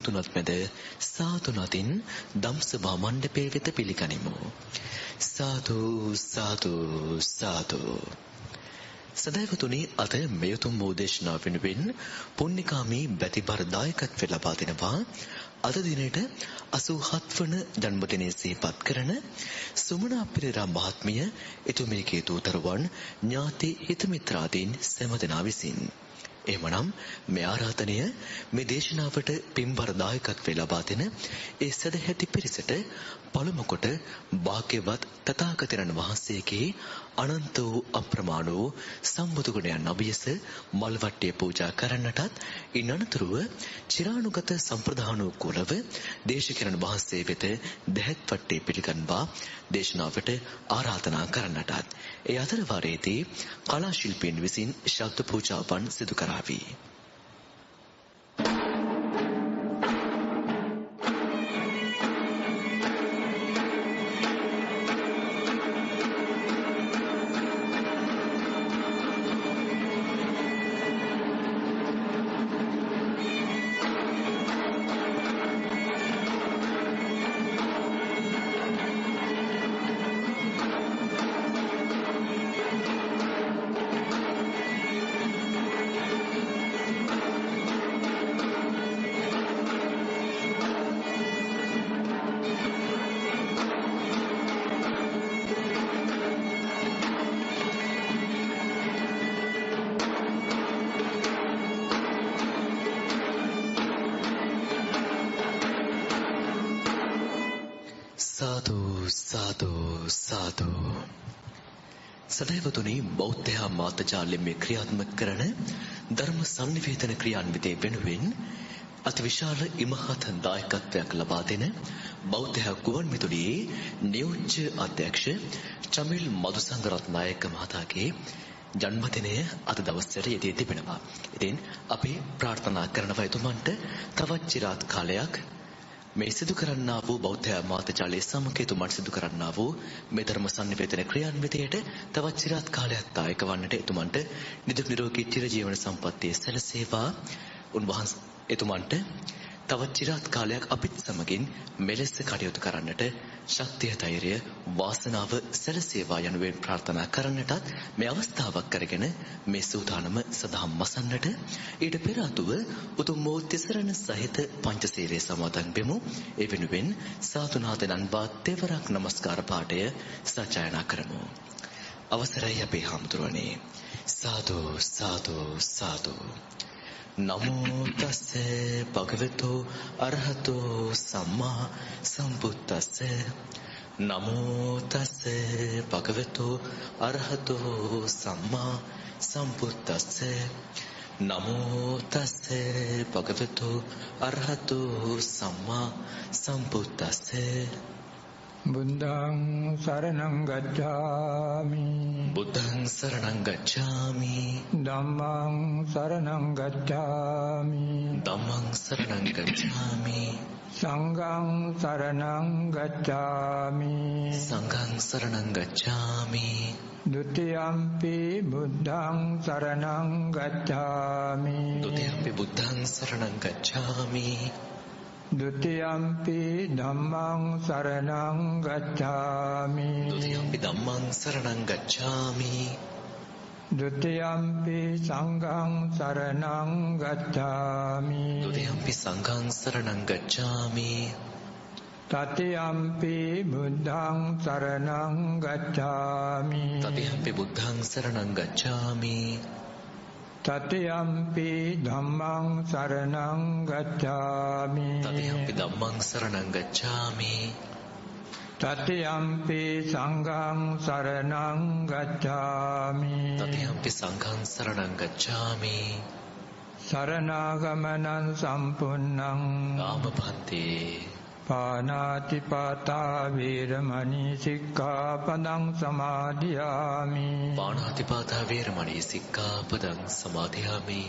තුනත් මැද සාදු නදින් ධම්සභා මණ්ඩපයේ වෙත පිළිගනිමු. සාදු සාදු සාදු. සදහවතුනි, අද මෙයතුම් වූ දේශනාව වෙනුවෙන් පුණ්‍යකාමී බැතිබර දායකත්වය ලබා දෙනවා. අද දිනේට 87 වන ජන්මදිනය සිහිපත් කරන සුමනා පෙරේරා මහත්මිය, එතුමියගේ දූතරුවන්, ඥාති හිත මිත්‍රාදීන් සෑම දෙනා විසින්. එහෙමනම් මේ ආරාධනය මේ දේශනාවට පින්බර දායකත්වය ලබා දෙන ඒ සදැහැති පිරිසට පළමු කොට භාග්‍යවත් තථාගතයන් වහන්සේගේ අනන්ත වූ අප්‍රමාණ වූ සම්බුදු ගුණයන් අභියස මල්වට්ටිය පූජා කරන්නටත්, ඉන් අනතුරුව චිරානුගත සම්ප්‍රදානුකූලව දේශකයන් වහන්සේ වෙත දැහැත් වට්ටිය පිළිගන්වා දේශනාවට ආරාධනා කරන්නටත් ඒ අතර වාරයේදී කලා ශිල්පීන් විසින් ශබ්ද පූජාවන් සිදු කරાવી. සදහවතුනි, බෞද්ධ මාතජාලයෙන් මේ ක්‍රියාත්මක කරන ධර්ම සංනිවේදන ක්‍රියාන්විතය වෙනුවෙන් අතිවිශාල ඉමහත් දායකත්වයක් ලබා දෙන බෞද්ධ ගුවන් විදුලියේ නියෝජ්‍ය අධ්‍යක්ෂ චමිල් මදුසංගරත්නායක මහතාගේ ජන්මදිනය අද දවසට යෙදී තිබෙනවා. ඉතින් අපි ප්‍රාර්ථනා කරනවා එතුමන්ට තවත් চিරාත් කාලයක් මේ සිදු කරන්නා වූ බෞද්ධ මාතජාලයේ සමකේතුමන් සිදු කරන්නා වූ මේ ධර්ම සංනිවේදන ක්‍රියාන්විතයට තවත් চিරාත් කාලයක් දායක වන්නට එතුමන්ට නිදුක් නිරෝගී චිරජීවන සම්පන්නිය සැලසේවා. උන්වහන්සේ එතුමන්ට තවත් চিරාත් කාලයක් අපිත් සමගින් මෙලෙස කටයුතු කරන්නට ශක්තිය, ධෛර්යය, වාසනාව සැලසේවා යනුවෙන් ප්‍රාර්ථනා කරන්නටත් මේ අවස්ථාවක් කරගෙන මේ සූදානම සදාම් මසන්නට ඊට පෙර ආතුව උතුම් වූ තිසරණ සහිත පංචශීලයේ සමාදන් වෙමු. ඒ වෙනුවෙන් සාතුනාදනන් වත් තෙවරක් නමස්කාර පාඨය සජ්ජායනා කරමු. අවසරයි අපේ හාමුදුරනේ. සාදු සාදු සාදු. නමෝ තස්සේ භගවතු අරහතෝ සම්මා සම්බුද්දස්ස. නමෝ තස්සේ භගවතු අරහතෝ සම්මා සම්බුද්දස්ස. නමෝ තස්සේ භගවතු අරහතෝ සම්මා සම්බුද්දස්ස. බුද්ධං සරණං ගච්ඡාමි. බුද්ධං සරණං ගච්ඡාමි. ධම්මං සරණං ගච්ඡාමි. ධම්මං සරණං ගච්ඡාමි. සංඝං සරණං ගච්ඡාමි. සංඝං සරණං ගච්ඡාමි. ဒုတိယံ පි බුද්ධං සරණං ගච්ඡාමි. ဒုတိယံ පි බුද්ධං සරණං ගච්ඡාමි. ဒုတိယံ පි ධම්මං සරණං ගච්ඡාමි. ဒုတိယံ පි ධම්මං සරණං ගච්ඡාමි. ဒုတိယံ පි සංඝං සරණං ගච්ඡාමි. ဒုတိယံ පි සංඝං සරණං ගච්ඡාමි. တတိယံ පි බුද්ධං සරණං ගච්ඡාමි. တတိယံ පි බුද්ධං සරණං ගච්ඡාමි. တတိယံ පි ධම්මං සරණං ගච්ඡාමි. တတိယံ පි ධම්මං සරණං ගච්ඡාමි. တတိယံ පි සංඝං සරණං ගච්ඡාමි. တတိယံ පි සංඝං සරණං ගච්ඡාමි. සරණාගමනං සම්පුන්නං නාමපන්තේ පාණාතිපාතා වේරමණී සික්ඛාපදං සමාදියාමි. පාණාතිපාතා වේරමණී සික්ඛාපදං සමාදියාමි.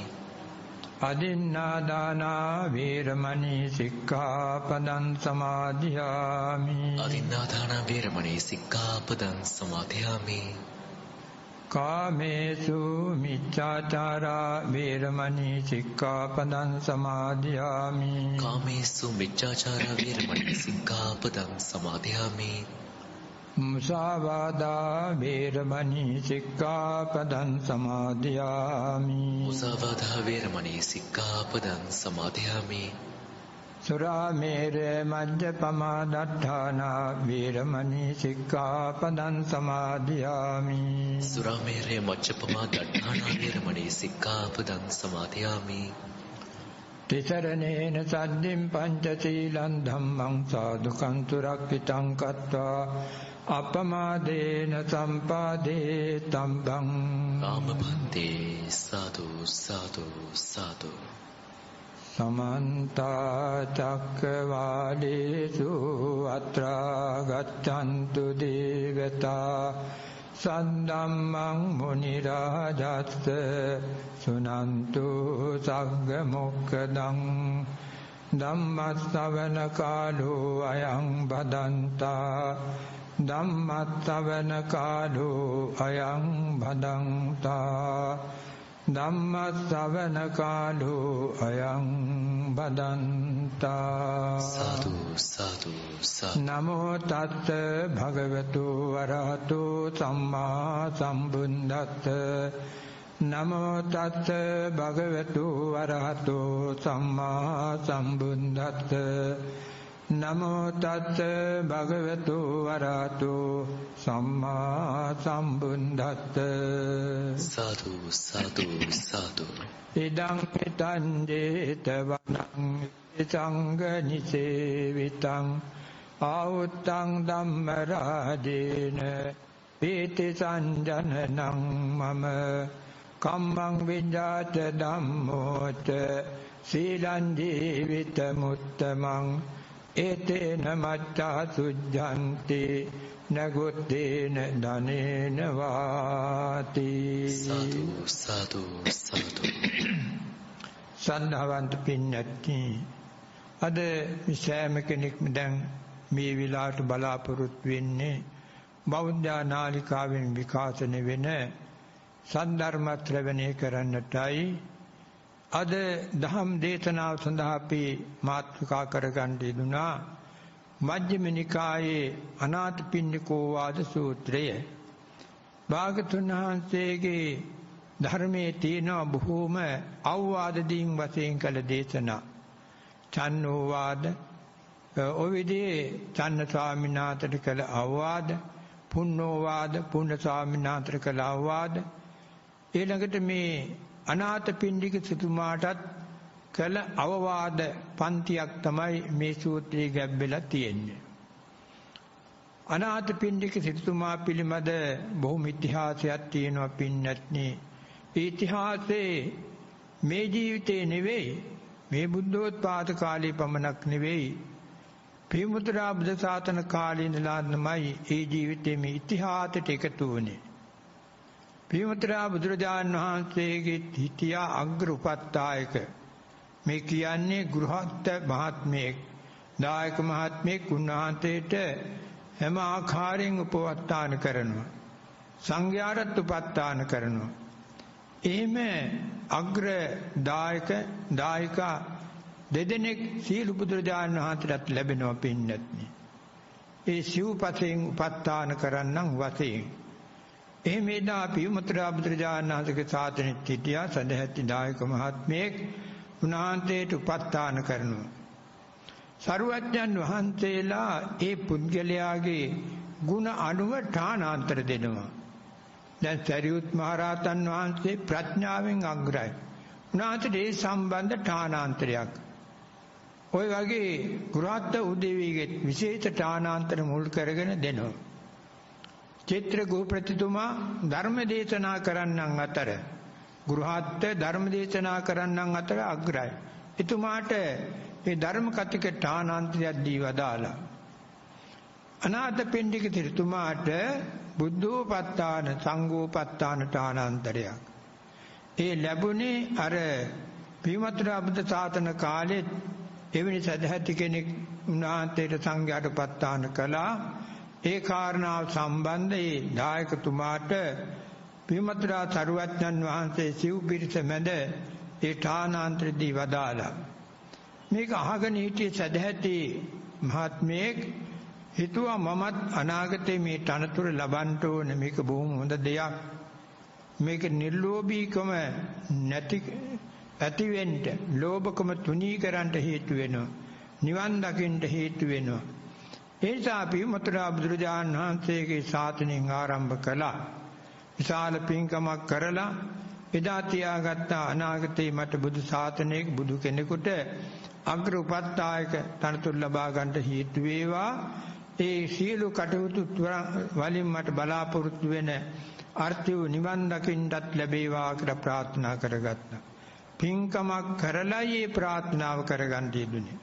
අදින්නාදානා වේරමණී සික්ඛාපදං සමාදියාමි. අදින්නාදානා වේරමණී සික්ඛාපදං සමාදියාමි. කාමේසු මිච්ඡාචාරා වේරමණී සික්ඛාපදං සමාදියාමි. කාමේසු මිච්ඡාචාරා වේරමණී සික්ඛාපදං සමාදියාමි. මුසාවාදා වේරමණී සික්ඛාපදං සමාදියාමි. මුසාවාදා වේරමණී සික්ඛාපදං සමාදියාමි. සුරාමේරය මජ්ජපමා දට්ඨානා වේරමණී සික්ඛාපදං සමාදියාමි. සුරාමේරය මජ්ජපමා දට්ඨානා වේරමණී සික්ඛාපදං සමාදියාමි. තිසරණේන සද්ධින් පංචශීලං ධම්මං සාදුකං සුරක්ඛිතං කତ୍වා අපමාදේන සම්පාදේ තම්බං. ආමභන්තේ සාදු සාදු සාදු. समन्त चक्रवालेषु अत्रा गच्छन्तु देवता सद्धम्मं मुनिराजस्य शृण्वन्तु सग्गमोक्खदं धम्मश्रवण कालो अयं भदन्ता धम्मश्रवण कालो अयं भदन्ता ධම්මස්සවන කාලෝ අයං බදන්තා. සාදු සාදු සාදු. නමෝ තත් භගවතු වරහතෝ සම්මා සම්බුද්දස්ස. නමෝ තත් භගවතු වරහතෝ සම්මා සම්බුද්දස්ස. නමෝ තත් භගවතු වරහතෝ සම්මා සම්බුද්දස්ස. සාදු සාදු සාදු. ඉදං පිටං ජේතවනං සංඝ නිසේවිතං ආවුත්තං ධම්ම රාජේන පීති සංජනනං මම කම්මං විඤ්ඤාත ධම්මෝච සීලං ජීවිත මුත්තමං ඒතේන මච්ඡා සුද්ධන්ති නගොත්තේන ධනේන වාති. සාදු සාදු සාදු. සද්ධාවන්ත පින්වත්නි, අද සෑම කෙනෙක්ම දැන් මේ විලාට බලාපොරොත්තු වෙන්නේ බෞද්ධ නාලිකාවෙන් විකාශනය වෙන සද්ධර්ම ශ්‍රවණය කරන්නටයි. අද දහම් දේශනාව සඳහා අපි මාතෘකා කරගන්න යෙදුනා මජ්ක්‍ධිම නිකායේ අනාථපිණ්ඩිකෝ වාද සූත්‍රය. භාගතුන් වහන්සේගේ ධර්මයේ තියෙන බොහෝම අවවාදදීන් වශයෙන් කළ දේශනා. චන්නෝ වාද, ඔය විදිහේ චන්න ස්වාමීන් වහන්සේට කළ අවවාද, පුන්නෝ වාද, පුන්න ස්වාමීන් වහන්සේට කළ අවවාද, ඊළඟට මේ අනාථපිණ්ඩික සිටුමාටත් කළ අවවාද පන්තියක් තමයි මේ සූත්‍රයේ ගැබ්බෙලා තියෙන්නේ. අනාථපිණ්ඩික සිටුමා පිළිබඳ බොහොම ඉතිහාසයක් තියෙනවා පින්නත්නි. ඒ ඉතිහාසයේ මේ ජීවිතේ නෙවෙයි, මේ බුද්ධෝත්පාද කාලේ පමණක් නෙවෙයි, පියමුත්‍රා බුද්ධ ශාසන කාලේ ඉඳලා තමයි ඒ ජීවිතේ මේ ඉතිහාසයට එකතු වුනේ. පියමුත්‍රා බුදුරජාණන් වහන්සේගේ හිටියා අග්‍ර උපස්ථායක. මේ කියන්නේ ගෘහස්ත මහත්මයෙක්, දායක මහත්මයෙක්. උන්වහන්සේට හැම ආකාරයෙන් උපස්ථාන කරනවා, සංඝයාට උපස්ථාන කරනවා. එහෙම අග්‍ර දායක දායිකා දෙදෙනෙක් සීල බුදුරජාණන් වහන්සේට ලැබෙනවා පින්නත්නි. ඒ සිව්පසෙන් උපස්ථාන කරන්නම් වශයෙන්. එහෙම එදා පියමුත්‍රා බුදුරජාණන් වහන්සේගේ ශාසනයේ සිටියා සදැහැති දායක මහත්මයෙක්. උන්වහන්සේට උපස්ථාන කරනවා. සරුවඥන් වහන්සේලා ඒ පුද්ගලයාගේ ගුණ අනුව ඨානාන්තර දෙනවා. දැන් සරියුත් මහරහතන් වහන්සේ ප්‍රඥාවෙන් අග්‍රයි. උන්වහන්සේට ඒ සම්බන්ධ ඨානාන්තරයක්. ඔය වගේ ගෘහස්ත උදවියගේ විශේෂ ඨානාන්තර මුල් කරගෙන දෙනවා. චිත්‍රගෝපතිතුමා ධර්ම දේශනා කරන්නන් අතර, ගෘහස්ත ධර්ම දේශනා කරන්නන් අතර අග්‍රයි. එතුමාට මේ ධර්ම කතික ඨානාන්තරයක් දී වදාලා. අනාථපිණ්ඩික සිටුමාට බුද්ධෝපස්ථාන සංඝෝපස්ථාන ඨානාන්තරයක්. ඒ ලැබුණේ අර පියමුත්‍රා බුද්ධ ශාසන කාලෙත් එවැනි සදහැති කෙනෙක් උන්වහන්සේට සංඝයාට උපස්ථාන කළා. ඒ කාරණාව සම්බන්ධ ඒ දායකතුමාට පියමතුරා සරුවච්චන් වහන්සේ සිව් පිරිස මැද ඒ ඨානාන්තරදී වදාලා. මේක අහගෙන හිටියේ සදැහැති මහත්මයෙක් හිතුවා මමත් අනාගතේ මේ තනතුර ලබන්න ඕනේ. මේක බොහොම හොඳ දෙයක්. මේක නිර්ලෝභීකම ඇති වෙන්න, ලෝභකම තුනී කරන්න හේතු වෙනවා. නිවන් දකින්න හේතු වෙනවා. ඒ නිසා පියමතුරා බුදුරජාණන් වහන්සේගේ ශාසනයෙන් ආරම්භ කළා. විශාල පින්කමක් කරලා එදා තියාගත්ත අනාගතේ මට බුදු ශාසනයක බුදු කෙනෙකුට අග්‍ර උපස්ථායක තනතුරු ලබා ගන්නට හේතු වේවා. ඒ සියලු කටයුතු වලින් මට බලාපොරොත්තු වෙන අර්ථය නිවන් දකින්නත් ලැබේවා කියලා ප්‍රාර්ථනා කරගත්තා. පින්කමක් කරලා මේ ප්‍රාර්ථනාව කරගන්න යෙදුනේ.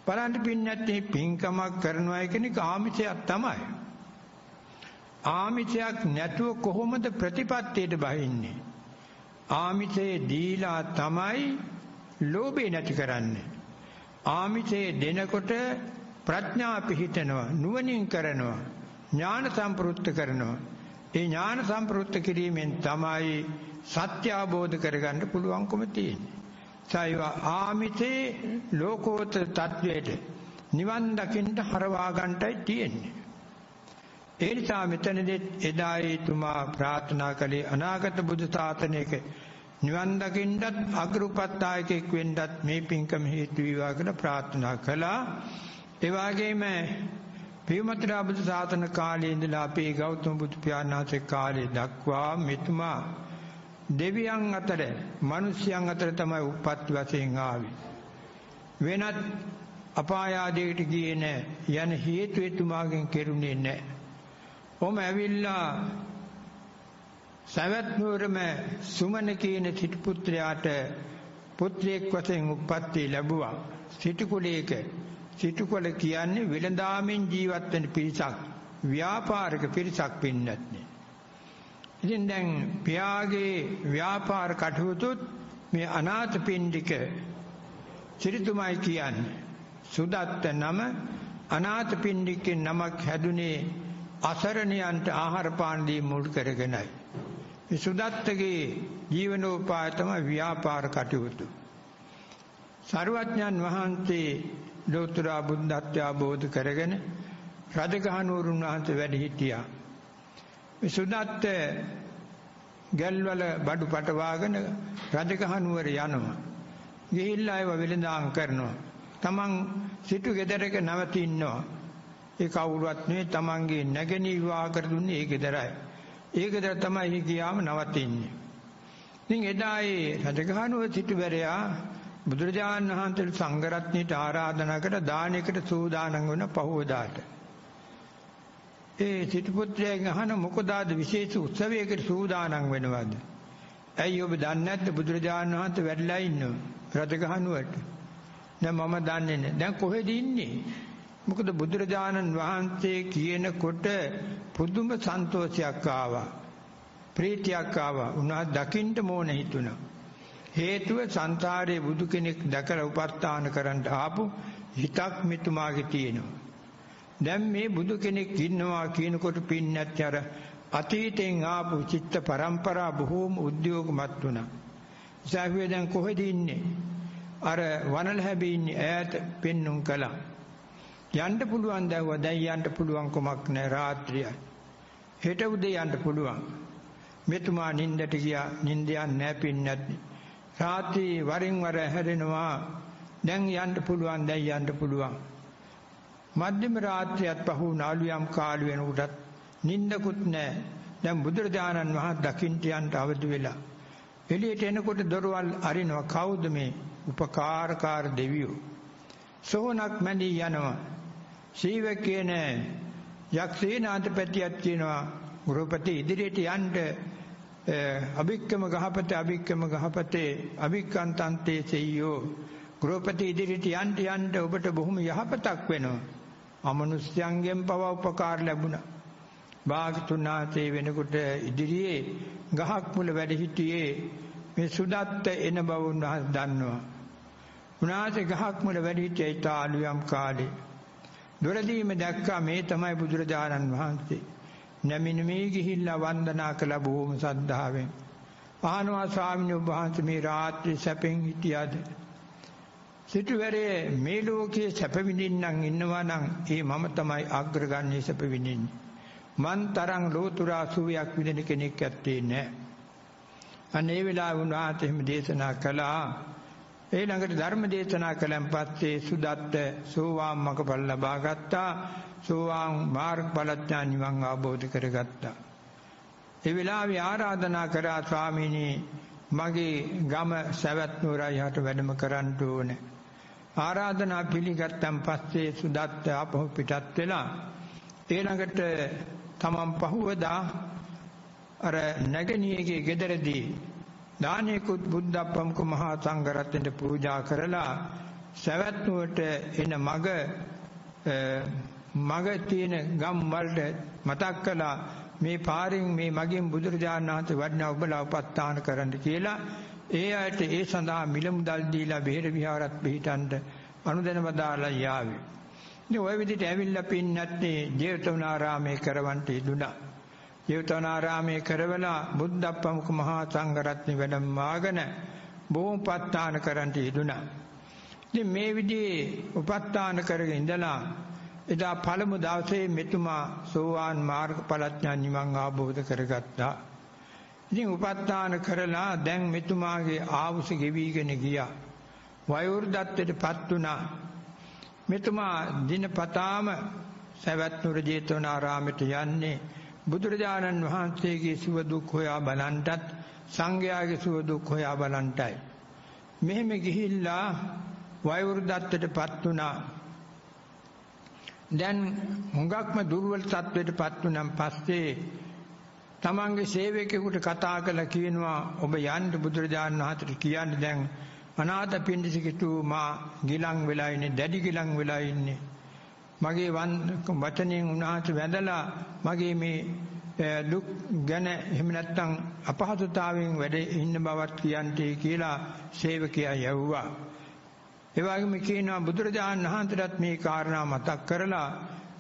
බලන්න පින්නත් මේ පින්කමක් කරනවා කියන්නේ ආමිෂයක් තමයි. ආමිෂයක් නැතුව කොහොමද ප්‍රතිපත්තියට බහින්නේ? ආමිෂේ දීලා තමයි ලෝභය නැති කරන්නේ. ආමිෂේ දෙනකොට ප්‍රඥා පිහිටනවා, නුවණින් කරනවා, ඥාන සම්ප්‍රයුක්ත කරනවා. ඒ ඥාන සම්ප්‍රයුක්ත කිරීමෙන් තමයි සත්‍ය අවබෝධ කරගන්න පුළුවන්කම තියෙන්නේ. සයිව ආමිෂේ ලෝකෝත්තර තත්වයට නිවන් දකින්න හරවා ගන්නටයි තියෙන්නේ. ඒ නිසා මෙතනදී එදායි තුමා ප්‍රාර්ථනා කළේ අනාගත බුදු ශාසනයක නිවන් දකින්නත් අග්‍රඋපස්ථායකෙක් වෙන්නත් මේ පින්කම හේතු වේවා කියලා ප්‍රාර්ථනා කළා. ඒ වගේම පියමතුරා බුදු ශාසන කාලයේ ඉඳලා අපේ ගෞතම බුදු පියාණන් වහන්සේ කාලේ දක්වා මෙතුමා දෙවියන් අතර මිනිස්යන් අතර තමයි උපත් වශයෙන් ආවේ. වෙනත් අපාය ආදීට ගියේ නැහැ. යන හේතු එතුමාගෙන් කෙරුණේ නැහැ. ඔම ඇවිල්ලා සවැත් නුවරම සුමන කියන සිටු පුත්‍රයාට පුත්‍රයෙක් වශයෙන් උප්පත්ති ලැබුවා. සිටු කුලයක සිටුකොළ කියන්නේ වෙළඳාමෙන් ජීවත් වෙන පිරිසක්, ව්‍යාපාරික පිරිසක් පින්නත් නේ. ඉතින් දැන් පියාගේ ව්‍යාපාර කටයුතුත් මේ අනාථපිණ්ඩික සිරිතුමයි කියන්නේ. සුදත්ත නම අනාථපිණ්ඩිකේ නමක් හැදුනේ අසරණයන්ට ආහාර පාන දීම මුල් කරගෙනයි. මේ සුදත්තගේ ජීවනෝපාය තමයි ව්‍යාපාර කටයුතු. සරුවඥන් වහන්සේ ලෝතර බුද්ධත්වය අවබෝධ කරගෙන රජගහනුවරුන් වහන්සේ වැඩ හිටියා. මේ සුදත්ත ගල්වල බඩු පටවාගෙන රජගහනුවර යනවා. ගිහිල්ලා ඒව වෙළඳාම් කරනවා. තමන් සිටු ගෙදරක නවතිනවා. ඒ කවුරුවත් නෙවෙයි, තමන්ගේ නැගණිය විවාහ කර දුන්නේ ඒ ගෙදරයි. ඒ ගෙදර තමයි ගියාම නවතින්නේ. ඉතින් එදා ඒ රජගහනුවර සිටුවරයා බුදුරජාණන් වහන්සේ සංඝ රත්නයට ආරාධනා කර දානයකට සූදානම් වෙන පහවදාට. ඒ සිටු පුත්‍රයන් අහන මොකද ආද විශේෂ උත්සවයකට සූදානම් වෙනවද? ඇයි ඔබ දන්නේ නැද්ද බුදුරජාණන් වහන්සේ වැඩලා ඉන්නවා රජගහනුවරට? නෑ මම දන්නේ නෑ. දැන් කොහෙද ඉන්නේ? මොකද බුදුරජාණන් වහන්සේ කියනකොට පුදුම සන්තෝෂයක් ආවා. ප්‍රීතියක් ආවා. උනා දකින්න මොන හිතුණා. හේතුව සංසාරයේ බුදු කෙනෙක් දැකලා උපස්ථාන කරන්න ආපු හිතක් මෙතුමාගේ තියෙනවා. දැන් මේ බුදු කෙනෙක් ඉන්නවා කියනකොට පින්නත් අර අතීතෙන් ආපු චිත්ත පරම්පරා බොහෝම උද්‍යෝගමත් වුණා. ඉතින් දැන් කොහෙද ඉන්නේ? අර වනල හැබී ඉන්නේ ඈත පෙන්නුම් කළා. යන්න පුළුවන් දැවුවා. දැන් යන්න පුළුවන් කොමක් නැහැ, රාත්‍රියයි. හෙට උදේ යන්න පුළුවන්. මෙතුමා නින්දට ගියා. නින්ද යන්නේ නැහැ පින්නත්. රාත්‍රී වරින් වර හැරෙනවා. දැන් යන්න පුළුවන්, දැන් යන්න පුළුවන්. මධ්‍යම රාත්‍රියත් පහු නාලු යම් කාල වෙනකොටත් නින්දකුත් නැහැ. දැන් බුදුරජාණන් වහන්සේ දකින්ට යන්න අවදි වෙලා. එළියට එනකොට දොරවල් අරිනවා. කවුද මේ? උපකාරකාර දෙවියෝ. සෝනක් මැදි යනවා. සීව කියන යක්ෂේනාධිපතියත් කියනවා ගෘහපති ඉදිරියට යන්න අභික්කම ගහපතේ අභික්කන්තන්තේ සෙය්‍යෝ. ගෘහපති ඉදිරියට යන්න ඔබට බොහොම යහපතක් වෙනවා. අමනුෂ්‍යයන්ගෙන් පව උපකාර ලැබුණා. භාගතුන් වහන්සේ වෙනකොට ඉදිරියේ ගහක් මුල වැඩ සිටියේ මේ සුදත්ත එන බව උන්වහන්සේ දන්නවා. උන්වහන්සේ ගහක් මුල වැඩ සිටියේ තාලුයම් කාලේ. දොරදීම දැක්කා මේ තමයි බුදුරජාණන් වහන්සේ. නැමින මේ ගිහිල්ලා වන්දනා කළ බොහොම සද්ධාවෙන්. ආනවා ස්වාමීන් වහන්සේ මේ රාත්‍රී සැපෙන් හිටියද? සිටුවරේ මේ ලෝකයේ සැප විඳින්නම් ඉන්නවා නම් ඒ මම තමයි අග්‍රගන්නේ සැප විඳින්නේ. මන් තරම් ලෝතුරා සුවයක් විඳින කෙනෙක් ඇත්තේ නැහැ. අනේ වෙලාව උන්වහන්සේ එහෙම දේශනා කළා. ඊළඟට ධර්ම දේශනා කළන් පස්සේ සුදත්ත සෝවාන් මඟඵල ලබා ගත්තා. සෝවාන් මාර්ගඵලඥාන නිවන් අවබෝධ කරගත්තා. ඒ වෙලාවේ ආරාධනා කරා ස්වාමීනි මගේ ගම සවැත් නුවරයි හට වැඩම කරන්න ඕනේ. ආරාධනා පිළිගත්තන් පස්සේ සුදත්ත ආපහු පිටත් වෙලා ඊළඟට තමන් පහුවදා අර නැගණියගේ ගෙදරදී දානයකුත් බුද්ධප්පමක මහා සංඝරත්නයට පූජා කරලා සවැත් නුවරට එන මග තියෙන ගම් වලට මතක් කළා මේ පාරින් මේ මගින් බුදුරජාණන් වහන්සේ වඩිනා ඔබලා උපස්ථාන කරන්න කියලා ඒ අයට ඒ සඳහා මිල මුදල් දීලා බෙහෙර විහාරත් පිහිටන්ට අනුදැන වදාලා යාවේ. ඉතින් ওই විදිහට ඇවිල්ලා පින්නත්තේ ජේතවනාරාමේ කරවන්න ඉදුණා. ජේතවනාරාමේ කරවලා බුද්ධප්පමක මහා සංඝරත්නය වැඩමවාගෙන බොහොම උපස්ථාන කරන්න ඉදුණා. ඉතින් මේ විදිහේ උපස්ථාන කරගෙන ඉඳලා එදා පළමු දවසේ මෙතුමා සෝවාන් මාර්ගඵලඥාන නිවන් අවබෝධ කරගත්තා. ඉතින් උපස්ථාන කරලා දැන් මෙතුමාගේ ආයුෂ ගෙවිගෙන ගියා. වයෝවෘද්ධත්වයටපත් වුණා. මෙතුමා දිනපතාම සවැත් නුවර ජේතවනාරාමයට යන්නේ බුදුරජාණන් වහන්සේගේ සුව දුක් හොයා බලන්නටත් සංඝයාගේ සුව දුක් හොයා බලන්නටයි. මෙහෙම ගිහිල්ලා වයෝවෘද්ධත්වයටපත් වුණා. දැන් හුඟක්ම දුර්වල තත්වයටපත් වුණාන් පස්සේ තමන්ගේ සේවකයෙකුට කතා කරලා කියනවා ඔබ යන්න බුදුරජාණන් වහන්සේට කියන්න දැන් අනාථපිණ්ඩිකතුමා ගිලන් වෙලා ඉන්නේ දැඩි ගිලන් වෙලා ඉන්නේ මගේ වචනෙන් උන්වහන්සේ වැඳලා මගේ මේ දුක් ගැන එහෙම නැත්නම් අපහසුතාවයෙන් වැඩ ඉන්න බවත් කියන්ටේ කියලා සේවකයා යවුවා. ඒ වගේම කියනවා බුදුරජාණන් වහන්සේට මේ කාරණා මතක් කරලා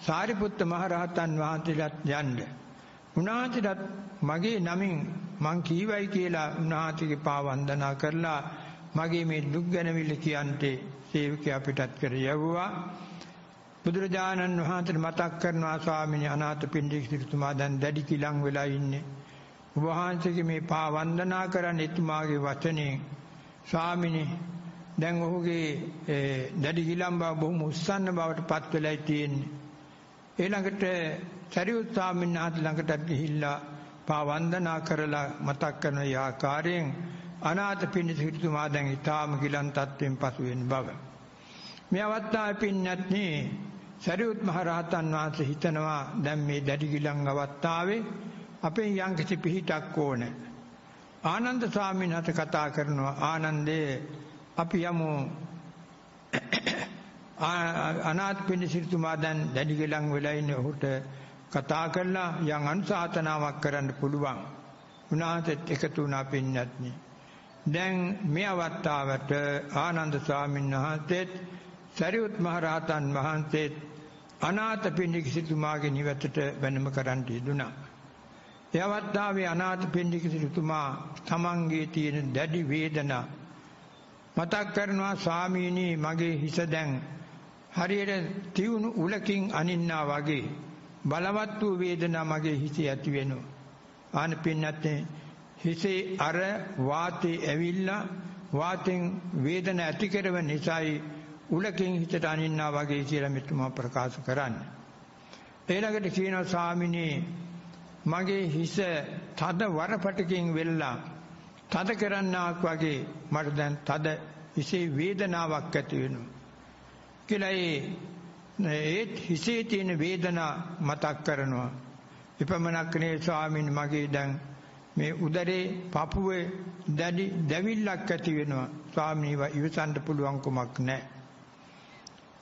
සාරිපුත්ත මහ රහතන් වහන්සේලාත් යන්න. උන්වහන්සේට මගේ නමින් මං කීවයි කියලා උන්වහන්සේගේ පා වන්දනා කරලා මගේ මේ දුක් ගැනවිල්ල කියන්ටේ සේවකයා පිටත් කර යවුවා. බුදුරජාණන් වහන්සේට මතක් කරනවා ස්වාමීනි අනාථපිණ්ඩික සිටුතුමා දැන් දැඩි කිලං වෙලා ඉන්නේ. ඔබ වහන්සේගේ මේ පා වන්දනා කරන්න එතුමාගේ වචනේ ස්වාමීනි දැන් ඔහුගේ දැඩි ගිලන් බව බොහොම උස්සන්න බවට පත් වෙලා තියෙන්නේ. ඊළඟට සරියුත් ස්වාමීන් වහන්සේ ළඟට ගිහිල්ලා පා වන්දනා කරලා මතක් කරන ආකාරයෙන් අනාථපිණ්ඩික සිටුතුමා දැන් ඊටාම ගිලන් තත්ත්වයෙන් පසු වෙන බව. මේ අවස්ථාවේ පින්නත්නි සරියුත් මහ රහතන් වහන්සේ හිතනවා දැන් මේ දැඩි ගිලන් අවස්ථාවේ අපෙන් යම්කිසි පිහිටක් ඕනේ. ආනන්ද ස්වාමීන් වහන්සේ කතා කරනවා ආනන්දේ අපි යමු අනාථපිණ්ඩික සිටුතුමා දැන් දැඩි ගිලන් වෙලා ඉන්නේ ඔහුට කතා කරලා යම් අනුශාසනාවක් කරන්න පුළුවන්. උන්වහන්සේත් එකතු වුණා පින්නත්නි. දැන් මේ අවස්ථාවට ආනන්ද ස්වාමීන් වහන්සේත් සරියුත් මහ රහතන් වහන්සේත් අනාථපිණ්ඩික සිටුතුමාගේ නිවතට වැඩම කරන්න යෙදුණා. ඒ අවස්ථාවේ අනාථපිණ්ඩික සිටුතුමා තමන්ගේ තියෙන දැඩි වේදනා මතක් කරනවා ස්වාමීනි මගේ හිස දැන් හරියට තියුණු උලකින් අනින්නා වගේ බලවත් වූ වේදනා මගේ හිසේ ඇති වෙනවා. ආනපින්නත් හිසේ අර වාතේ ඇවිල්ලා වාතෙන් වේදන ඇති කරව නිසායි උලකින් හිතට අනින්නා වගේ කියලා මෙතුමා ප්‍රකාශ කරන්නේ. ඊළඟට කියනවා ස්වාමීනි මගේ හිස තද වරපටකින් වෙල්ලා තද කරන්නාක් වගේ මට දැන් තද හිසේ වේදනාවක් ඇති වෙනවා කියලා ඒ හිසේ තියෙන වේදනා මතක් කරනවා. එපමණක් නේ ස්වාමීන් මගේ දැන් මේ උදරේ පපුවේ දැඩි දැවිල්ලක් ඇති වෙනවා. ස්වාමීන් වහන්සේ ඉවසන්න පුළුවන් කමක් නැහැ.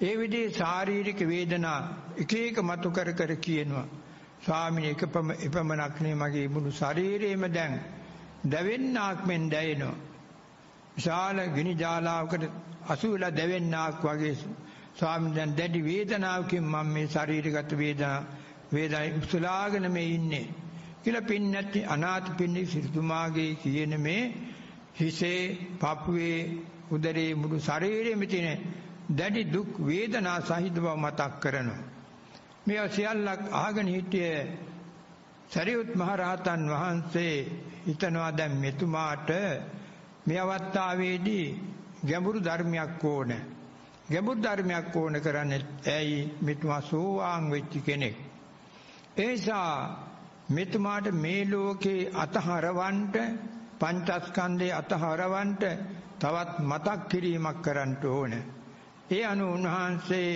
ඒ විදිහේ ශාරීරික වේදනා එක එක මතු කර කර කියනවා. ස්වාමීන් එපමණක් නේ මගේ මුළු ශරීරයම දැන් දැවෙන්නාක් මෙන් දැයෙනවා. විශාල ගිනි ජාලාවකට අසුවලා දැවෙන්නාක් වගේ ස්වාමීන් දැන් දැඩි වේදනාවකින් මම මේ ශරීරගත වේදනා වේදයි උසලාගෙන මේ ඉන්නේ කියලා පින්නත් අනාථපිණ්ඩික සිටුමාගේ කියන මේ හිසේ පපුවේ උදරේ මුළු ශරීරෙම තියෙන දැඩි දුක් වේදනා සහිත බව මතක් කරනවා. මේ සියල්ලක් ආගෙන හිටියේ සරියුත් මහ රහතන් වහන්සේ හිතනවා දැන් මෙතුමාට මේ අවස්ථාවේදී ගැඹුරු ධර්මයක් ඕන. ගැඹුරු ධර්මයක් ඕන කරන්නේ ඇයි මෙතුමා සෝවාන් වෙච්ච කෙනෙක්. ඒ නිසා මෙතුමාට මේ ලෝකේ අතහරවන්ට පංචස්කන්ධේ අතහරවන්ට තවත් මතක් කිරීමක් කරන්න ඕන. ඒ අනුව උන්වහන්සේ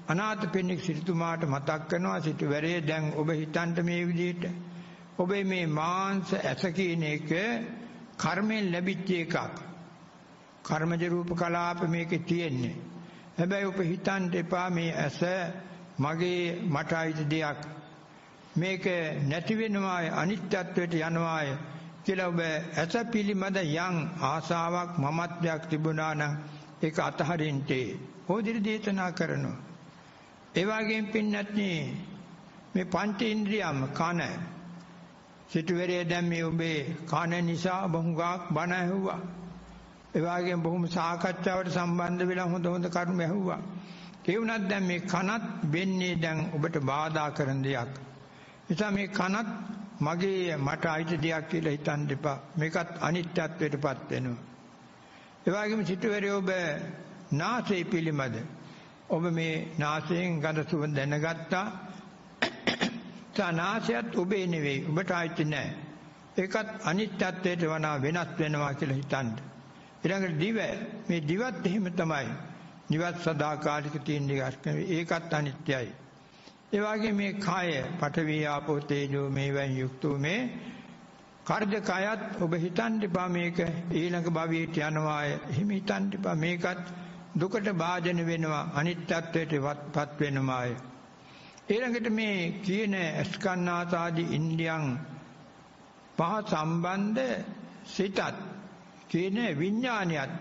අනාථපිණ්ඩික සිටුමාට මතක් කරනවා සිටුවරේ දැන් ඔබ හිතන්න මේ විදිහට ඔබේ මේ මාංශ ඇස කියන එක කර්මෙන් ලැබිච්ච එකක්. කර්මජ රූප කලාප මේකේ තියෙන්නේ. හැබැයි ඔබ හිතන්න එපා මේ ඇස මගේ මට අයිති දෙයක්. මේක නැති වෙනවාය අනිත්‍යත්වයට යනවාය කියලා ඔබ ඇස පිළිමද යම් ආසාවක් මමත්වයක් තිබුණා නම් ඒක අතහරින්න ඕදිරි දේශනා කරනවා. ඒ වගේම පින්නත්නි මේ පංච ඉන්ද්‍රියම් කන සිටුවරේ දැන් මේ ඔබේ කන නිසා බහුගාක් බණ ඇහුවා. ඒ වගේම බොහොම සාකච්ඡාවට සම්බන්ධ වෙලා හොඳ කරුණු ඇහුවා. ඒ වුණත් දැන් මේ කනත් වෙන්නේ දැන් ඔබට බාධා කරන දෙයක්. නිසා මේ කනත් මගේ මට අයිති දෙයක් කියලා හිතන්න එපා. මේකත් අනිත්‍යත්වයටපත් වෙනවා. ඒ වගේම සිටුවරේ ඔබ නාසය පිළිමද ඔබ මේ නාසයෙන් ගඳ සුවඳ දැනගත්තා. නාසයත් ඔබේ නෙවෙයි ඔබට අයිති නැහැ. ඒකත් අනිත්‍යත්වයට වඩා වෙනස් වෙනවා කියලා හිතන්න. ඊළඟට දිව මේ දිවත් එහෙම තමයි. දිවත් සදාකාලික තියෙන එකක් නෙවෙයි ඒකත් අනිත්‍යයි. ඒ වගේ මේ කාය පඨවි ආපෝ තේජෝ මේවෙන් යුක්ත මේ කාර්ය කායත් ඔබ හිතන්න එපා මේක ඊළඟ භවයට යනවාය. එහෙම හිතන්න එපා මේකත් දුකට භාජන වෙනවා අනිත්‍යත්වයටපත් වෙනවාය. ඊළඟට මේ කියන ස්කන්ධාසාදී ඉන්ද්‍රියන් පහ සම්බන්ධ සිතත් කියන විඥානියත්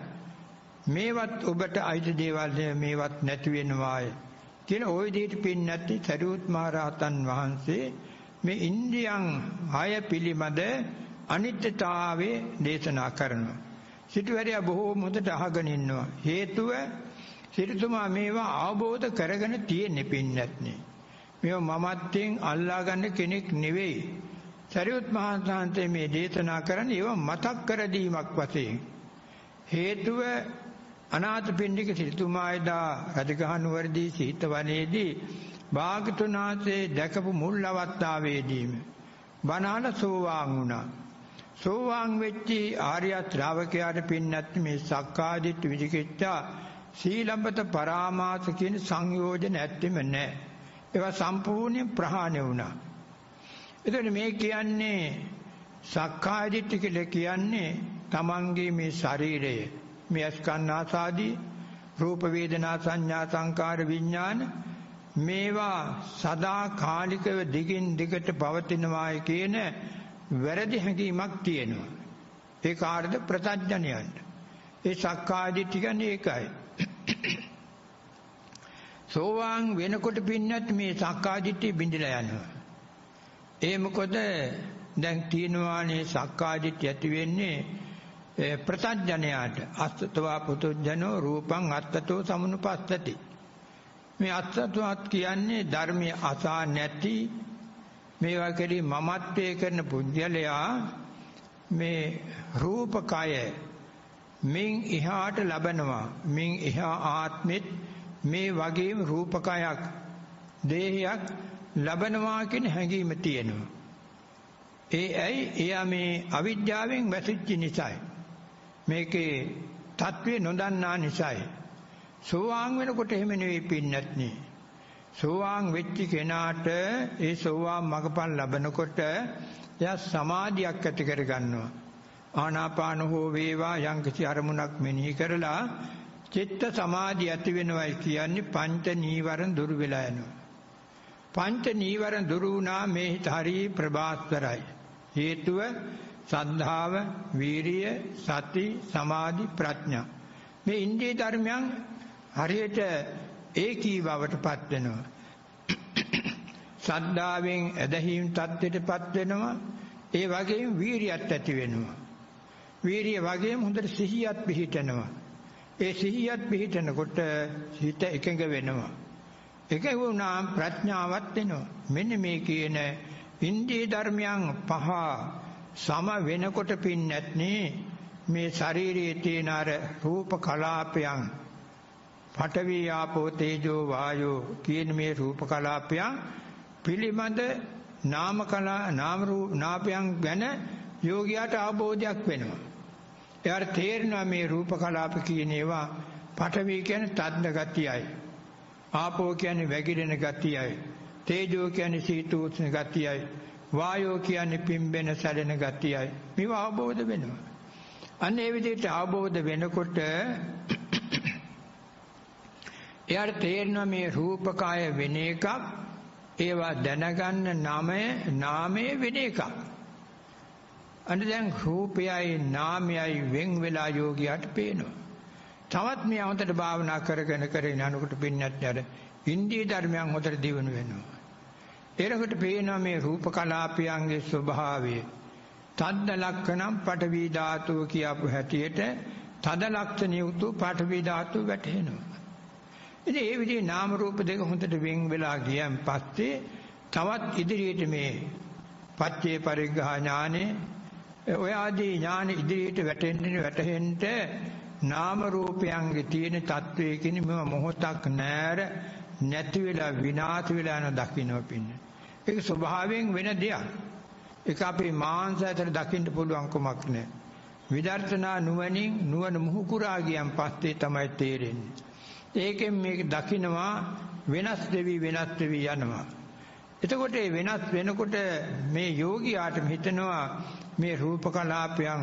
මේවත් ඔබට අයිති දේවල් මේවත් නැති වෙනවාය කියන ওই විදිහට පින්නත් සරියුත් මහ රහතන් වහන්සේ මේ ඉන්ද්‍රියන් හය පිළිබඳ අනිත්‍යතාවය දේශනා කරනවා. සිටුවැරියා බොහෝම හොඳට අහගෙන ඉන්නවා. හේතුව සිටුතුමා මේවා අවබෝධ කරගෙන තියෙන්නේ පින්නත්නේ. මේවා මමත්වෙන් අල්ලා ගන්න කෙනෙක් නෙවෙයි. සරියුත් මහ රහතන් මේ දේශනා කරන්නේ ඒවා මතක් කර දීමක් වශයෙන්. හේතුව අනාථපිණ්ඩික සිටුතුමා එදා රජගහ නුවරදී සීත වනයේදී භාග්‍යවතුන් වහන්සේ දැකපු මුල් අවස්ථාවේදීම බණහන සෝවාන් වුණා. සෝවාන් වෙච්ච ආර්ය ශ්‍රාවකයාට පින්නත් මේ සක්කාදිට්ඨි විචිකිච්ඡා සීලබ්බත පරාමාස කියන සංයෝජන ඇත්තෙම නැහැ. ඒවා සම්පූර්ණයෙන් ප්‍රහාණය වුණා. එතකොට මේ කියන්නේ සක්කාදිට්ඨි කියලා කියන්නේ තමන්ගේ මේ ශරීරය මේ ස්කන්ධාසාදී රූප වේදනා සංඥා සංකාර විඥාන මේවා සදාකාලිකව දිගින් දිගට පවතිනවායි කියන වැරදි හැඟීමක් තියෙනවා. ඒ කාර්යද ප්‍රත්‍යඥයන්ට. ඒ සක්කාදිට්ඨිය කියන්නේ ඒකයි. සෝවාන් වෙනකොට පින්නත් මේ සක්කාදිට්ඨිය බිඳිලා යනවා. ඒ මොකද දැන් තියෙනවානේ සක්කාදිට්ඨිය ඇති වෙන්නේ ප්‍රත්‍යඥයාට. අස්සතවා පුතුජනෝ රූපං අත්තතෝ සමුනුපස්සති. මේ අත්තතවත් කියන්නේ ධර්මයේ අසා නැති මේවා කෙරෙහි මමත්වයේ කරන පුද්ගලයා මේ රූපකය මින් එහාට ලබනවා. මින් එහා ආත්මෙත් මේ වගේම රූපකයක් දේහයක් ලබනවා කියන හැඟීම තියෙනවා. ඇයි එයා මේ අවිද්‍යාවෙන් වැසිච්ච නිසායි. මේකේ තත්ත්වේ නොදන්නා නිසායි. සෝවාන් වෙනකොට එහෙම නෙවෙයි පින්නත්නි. සෝවාන් වෙච්ච කෙනාට ඒ සෝවාන් මගපල් ලබනකොට එයා සමාධියක් ඇති කර ගන්නවා. ආනාපාන හෝ වේවා යම් කිසි අරමුණක් මෙනෙහි කරලා චිත්ත සමාධිය ඇති වෙනවයි කියන්නේ පංච නීවරණ දුරු වෙලා යනවා. පංච නීවරණ දුරු වුණා මේ හිත හරි ප්‍රභාස්වරයි. හේතුව සද්ධාව, වීරිය, සති, සමාධි, ප්‍රඥා. මේ ඉන්ද්‍රිය ධර්මයන් හරියට ඒකී බවටපත් වෙනවා. සද්ධාවෙන් ඇදහිම් තත්ත්වයටපත් වෙනවා. ඒ වගේම වීරියත් ඇති වෙනවා. වීරිය වගේම හොඳට සිහියත් පිහිටනවා. ඒ සිහියත් පිහිටනකොට හිත එකඟ වෙනවා. එකඟ වුණාම ප්‍රඥාවත් එනවා. මෙන්න මේ කියන ඉන්ද්‍රිය ධර්මයන් පහ සම වෙනකොට පින්නත්නේ මේ ශරීරයේ තියෙන අර රූප කලාපයන් පඨවි ආපෝ තේජෝ වායෝ කියන මේ රූප කලාපයන් පිළිමද නාම රූප නාපයන් ගැන යෝගියාට අවබෝධයක් වෙනවා. එයාට තේරෙනවා මේ රූප කලාප කියන ඒවා පඨවි කියන්නේ තද්ද ගතියයි. ආපෝ කියන්නේ වැగిරෙන ගතියයි. තේජෝ කියන්නේ සීතෝෂ්ණ ගතියයි. වායෝ කියන්නේ පිම්බෙන සැලෙන ගතියයි. මේවා අවබෝධ වෙනවා. අන්න ඒ විදිහට අවබෝධ වෙනකොට එයාට තේරෙනවා මේ රූපකාය වෙන එකක්, ඒවා දැනගන්න නාමය වෙන එකක්. අන්න දැන් රූපයයි නාමයයි වෙන් වෙලා යෝගියාට පේනවා. තවත් මේ හොඳට භාවනා කරගෙන යනකොට පින්නත් අර ඉන්ද්‍රිය ධර්මයන් හොඳට දියුණු වෙනවා. එතකොට පේනවා මේ රූප කලාපයන්ගේ ස්වභාවය. තද්ද ලක්ෂණම් පඨවි ධාතුව කියපු හැටියට තද ලක්ෂණිය උතු පඨවි ධාතුව වැටෙනවා. ඉතින් ඒ විදිහේ නාම රූප දෙක හොඳට වෙන් වෙලා ගියන් පස්සේ තවත් ඉදිරියට මේ පච්චේ පරිග්‍රහ ඥානෙ ඔය ආදී ඥාන ඉදිරියට වැටෙන්න නාම රූපයන්ගේ තියෙන තත්වයකින් මෙව මොහොතක් නැර නැති වෙලා විනාශ වෙලා යන දකින්න පින්න. ඒක ස්වභාවයෙන් වෙන දෙයක්. ඒක අපේ මාංශයට දකින්න පුළුවන් කමක් නැහැ. විදර්ශනා නුවණ මුහුකුරා ගියන් පස්සේ තමයි තේරෙන්නේ. ඒකෙන් මේක දකින්නවා වෙනස් දෙවි යනවා. එතකොට මේ වෙනස් වෙනකොට මේ යෝගියාට හිතනවා මේ රූප කලාපයන්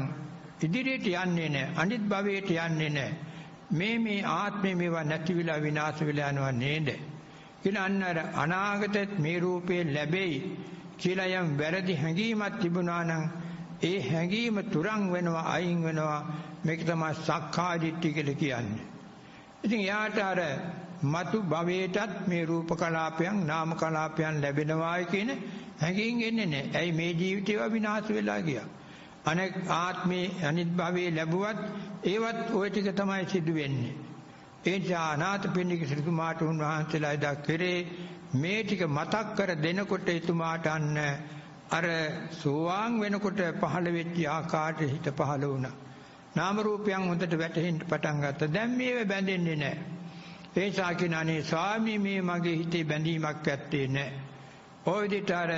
ඉදිරියට යන්නේ නැහැ, අනිත් භවයට යන්නේ නැහැ. මේ ආත්මේ මේවා නැති වෙලා විනාශ වෙලා යනවා නේද? කියලා අන්නර අනාගතෙත් මේ රූපේ ලැබෙයි කියලා යම් වැරදි හැඟීමක් තිබුණා නම් ඒ හැඟීම තුරන් වෙනවා, අයින් වෙනවා. මේක තමයි සක්කාය දිට්ඨිය කියලා කියන්නේ. ඉතින් යාට අර මතු භවයටත් මේ රූප කලාපයන් නාම කලාපයන් ලැබෙනවායි කියන හැඟීම් එන්නේ නැහැ. ඇයි මේ ජීවිතේව විනාශ වෙලා ගියා. අනෙක් ආත්මේ අනිත් භවයේ ලැබුවත් ඒවත් ওই ටික තමයි සිදු වෙන්නේ. ඒ නිසා අනාථපිණ්ඩික සිටුමාට උන්වහන්සේලා එදා කරේ මේ ටික මතක් කර දෙනකොට එතුමාට අන්න අර සෝවාන් වෙනකොට පහළ වෙච්ච ආකාරයට හිත පහළ වුණා. නාම රූපයන් හොඳට වැටහෙන්න පටන් ගත්තා. දැන් මේව බැඳෙන්නේ නැහැ. ඒ නිසා කියනනේ ස්වාමී මේ මගේ හිතේ බැඳීමක් ඇත්තේ නැහැ. ඔය විදිහට අර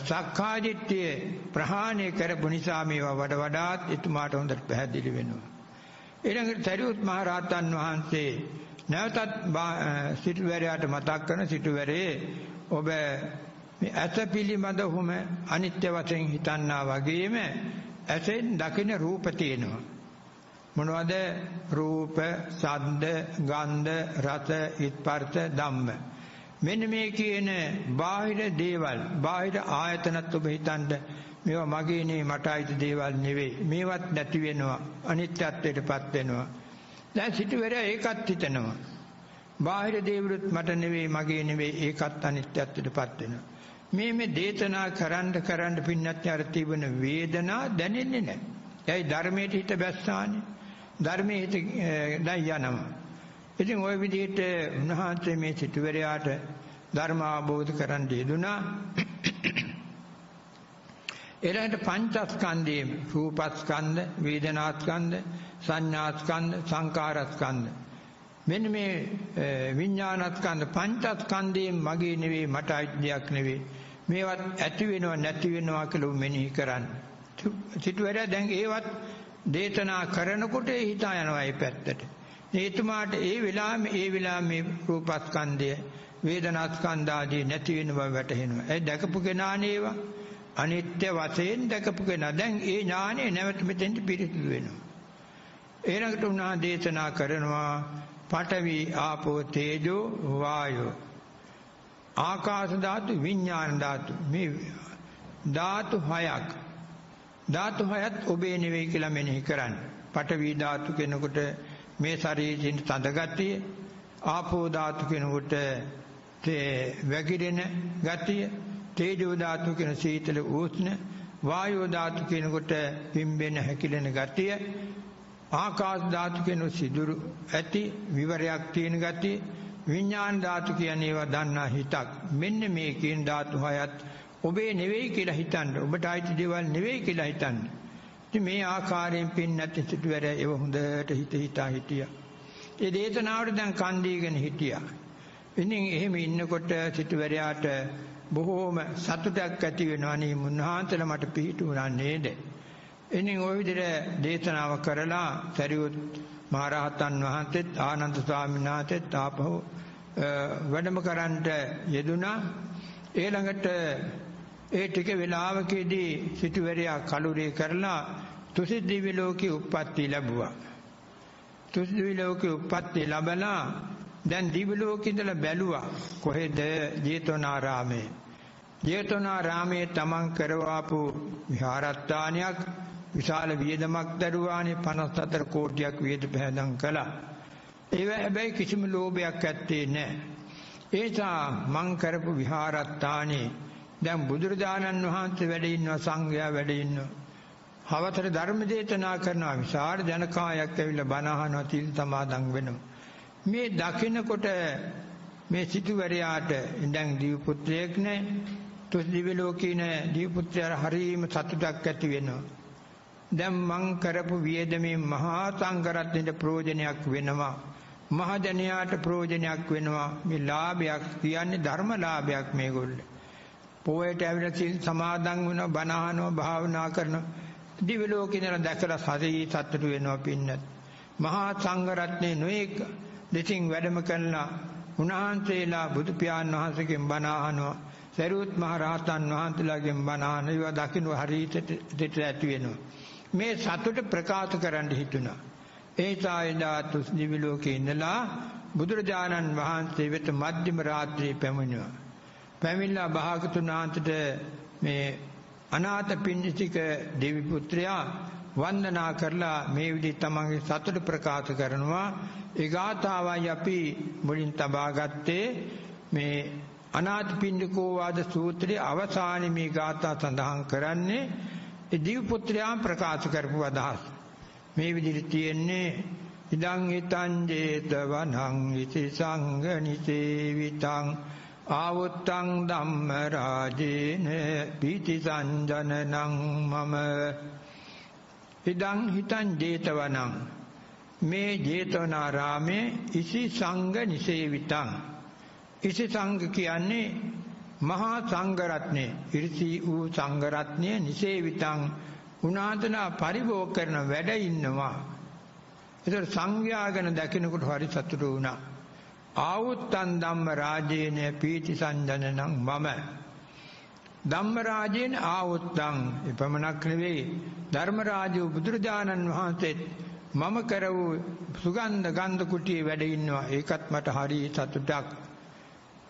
සක්කාය දිට්ඨිය ප්‍රහාණය කරපු නිසා මේවා වඩාත් එතුමාට හොඳට පැහැදිලි වෙනවා. ඊළඟට සරියුත් මහ රහතන් වහන්සේ නැවතත් සිටුවරයාට මතක් කරන සිටුවරේ ඔබ මේ ඇස පිළිබඳවම අනිත්‍ය වශයෙන් හිතන්නා වගේම ඇසෙන් දකින රූප තියෙනවා. මොනවද? රූප, ශබ්ද, ගන්ධ, රස, ස්පර්ශ, ධම්ම. මෙන්න මේ කියන බාහිර දේවල්, බාහිර ආයතනත් ඔබ හිතන්න මේවා මගේ නෙවෙයි, මට අයිති දේවල් නෙවෙයි. මේවත් නැති වෙනවා, අනිත්‍යත්වයටපත් වෙනවා. දැන් සිටුවරයා ඒකත් හිතනවා. බාහිර දේවලුත් මට නෙවෙයි, මගේ නෙවෙයි, ඒකත් අනිත්‍යත්වයටපත් වෙනවා. මේ දේශනා කරන්න පින්නත් අර තිබෙන වේදනා දැනෙන්නේ නැහැ. ඒයි ධර්මයට හිත බැස්සානේ. ධර්මයේ හිත දැන් යනවා. ඉතින් ওই විදිහට උන්වහන්සේ මේ සිටුවරයාට ධර්ම අවබෝධ කරන් දෙදුනා. ඊළඟට පංචස්කන්ධයේ රූපස්කන්ධ, වේදනාස්කන්ධ, සංඥාස්කන්ධ, සංකාරස්කන්ධ. මෙන්න මේ විඥානස්කන්ධ පංචස්කන්ධයෙන් මගේ නෙවෙයි, මට අයිති දෙයක් නෙවෙයි. මේවත් ඇති වෙනවා නැති වෙනවා කියලා මෙනෙහි කරන්න. සිටුවරයා දැන් ඒවත් දේශනා කරනකොට හිතා යනවා ඒ පැත්තට. එතුමාට ඒ වෙලාවෙම මේ රූපස්කන්ධය, වේදනාස්කන්ධ ආදී නැති වෙන බව වැටහෙනවා. ඒ දැකපු කෙනානේ ඒවා අනිත්‍ය වශයෙන් දැකපු කෙනා. දැන් ඒ ඥානෙ නැවත මෙතෙන්ට පිරිසිදු වෙනවා. ඊළඟට උනා දේශනා කරනවා පඨවි ආපෝ තේජෝ වායෝ ආකාශ ධාතු, විඥාන ධාතු. මේ ධාතු හයක්. ධාතු හයත් ඔබේ නෙවෙයි කියලා මෙනෙහි කරන්න. පඨවි ධාතු කෙනෙකුට මේ ශරීරයෙන් තද ගතිය, ආපෝ ධාතු කෙනෙකුට වැగిරෙන ගතිය, තේජෝ ධාතු කියන සීතල උෂ්ණ, වායෝ ධාතු කියනකොට පිම්බෙන හැකිලෙන ගතිය, ආකාශ ධාතු කියන සිදුරු ඇති විවරයක් තියෙන ගතිය, විඥාන ධාතු කියන්නේ ඒවා දන්නා හිතක්. මෙන්න මේ කියන ධාතු හයත් ඔබේ නෙවෙයි කියලා හිතන්න. ඔබට ආйти දේවල් නෙවෙයි කියලා හිතන්න. ඉතින් මේ ආකාරයෙන් පින්නත් සිටුවර ඒව හොඳට හිතා හිටියා. ඒ දේශනාවට දැන් කන් දීගෙන හිටියා. ඉතින් එහෙම ඉන්නකොට සිටුවරයාට බොහෝම සතුටක් ඇති වෙනවා. නේ මුන්වහන්සේලා මට පිහිටුණා නේද? ඉතින් ওই විදිහට දේශනාව කරලා සරියුත් මහරහතන් වහන්සේත් ආනන්ද ස්වාමීන් වහන්සේත් ආපහු වැඩම කරන්නට යෙදුනා. ඊළඟට ඒ ටික වෙලාවකදී සිටුවරයා කලුරිය කරලා තුසිත දිව්‍ය ලෝකේ උප්පත්ති ලැබුවා. තුසිත දිව්‍ය ලෝකේ උප්පත්ති ලැබලා දැන් දිව්‍ය ලෝකේ ඉඳලා බැලුවා කොහෙද? ජේතවනාරාමේ. ජේතවනාරාමේ තමන් කරවාපු විහාරස්ථානයක් විශාල වියදමක් දරුවානේ 54 කෝටියක් වියද පැහැදම් කළා. ඒව හැබැයි කිසිම ලෝභයක් ඇත්තේ නැහැ. ඒසා මං කරපු විහාරස්ථානේ දැන් බුදුරජාණන් වහන්සේ වැඩ ඉන්නවා, සංඝයා වැඩ ඉන්නවා. හවතර ධර්ම දේශනා කරනවා, විශාල ජනකායක් ඇවිල්ලා බණ අහනවා, තිල් සමාදන් වෙනවා. මේ දකින්නකොට මේ සිටුවරයාට දැන් දීව පුත්‍රයෙක් නැහැ. තුස් දිව්‍ය ලෝකේ නැහැ. දීව පුත්‍රයා හරීම සතුටක් ඇති වෙනවා. දැන් මං කරපු වියදමේ මහා සංඝරත්නයට ප්‍රයෝජනයක් වෙනවා. මහජනයාට ප්‍රයෝජනයක් වෙනවා. මේ ලාභයක් කියන්නේ ධර්ම ලාභයක්. මේගොල්ලෝ පොයට ඇවිල්ලා සිල් සමාදන් වෙනවා, බණ අහනවා, භාවනා කරනවා. දිව්‍ය ලෝකේ ඉඳලා දැකලා සරී සතුටු වෙනවා. පින්නත් මහා සංඝරත්නයේ නොඑක දෙසින් වැඩම කළා. උන්වහන්සේලා බුදු පියාණන් වහන්සේගෙන් බණ අහනවා, සරියුත් මහ රහතන් වහන්සේලාගෙන් බණ අහනවා. ඒවා දකින්න හරියට ඇති වෙනවා. මේ සතුට ප්‍රකාශ කරන්න හිතුණා. ඒ සායදා තුස් දිව්‍ය ලෝකේ ඉඳලා බුදුරජාණන් වහන්සේ වෙත මධ්‍යම රාත්‍රියේ පැමිණුවා. පැමිණලා භාගතුන් වහන්සේට මේ අනාථ පිණ්ඩිතික දෙවි පුත්‍රයා වන්දනා කරලා මේ විදිහට තමන්ගේ සතුට ප්‍රකාශ කරනවා. ඒ ගාථාවයි අපි මුලින් තබා ගත්තේ. මේ අනාථ පිණ්ඩිකෝ වාද සූත්‍රයේ අවසානයේ මේ ගාථා සඳහන් කරන්නේ ඒ දිව් පුත්‍රයා ප්‍රකාශ කරපු අදහස්. මේ විදිහට තියෙන්නේ ඉදං හිතං ජේතවනං ඉති සංඝනිසේවිතං ආවුත්තං ධම්ම රාජේන පීති සංජනනං මම. ඉදං හිතං ජේතවනං, මේ ජේතවනාරාමේ ඉසි සංඝනිසේවිතං. ඉසි සංඝ කියන්නේ මහා සංඝරත්නය, ඉරිසි වූ සංඝරත්නය, නිසේවිතං උනාතනා පරිභෝග කරන වැඩ ඉන්නවා. ඒතර සංඝයා ගැන දකිනකොට හරි සතුටු වුණා. ආවුත්තං ධම්ම රාජේන පීති සංජනනං මම. ධම්ම රාජේන ආවුත්තං එපමණක් නෙවෙයි, ධර්ම රාජු බුදුරජාණන් වහන්සේත් මම කරවූ සුගන්ධ ගන්ධ කුටියේ වැඩ ඉන්නවා. ඒකත් මට හරි සතුටක්.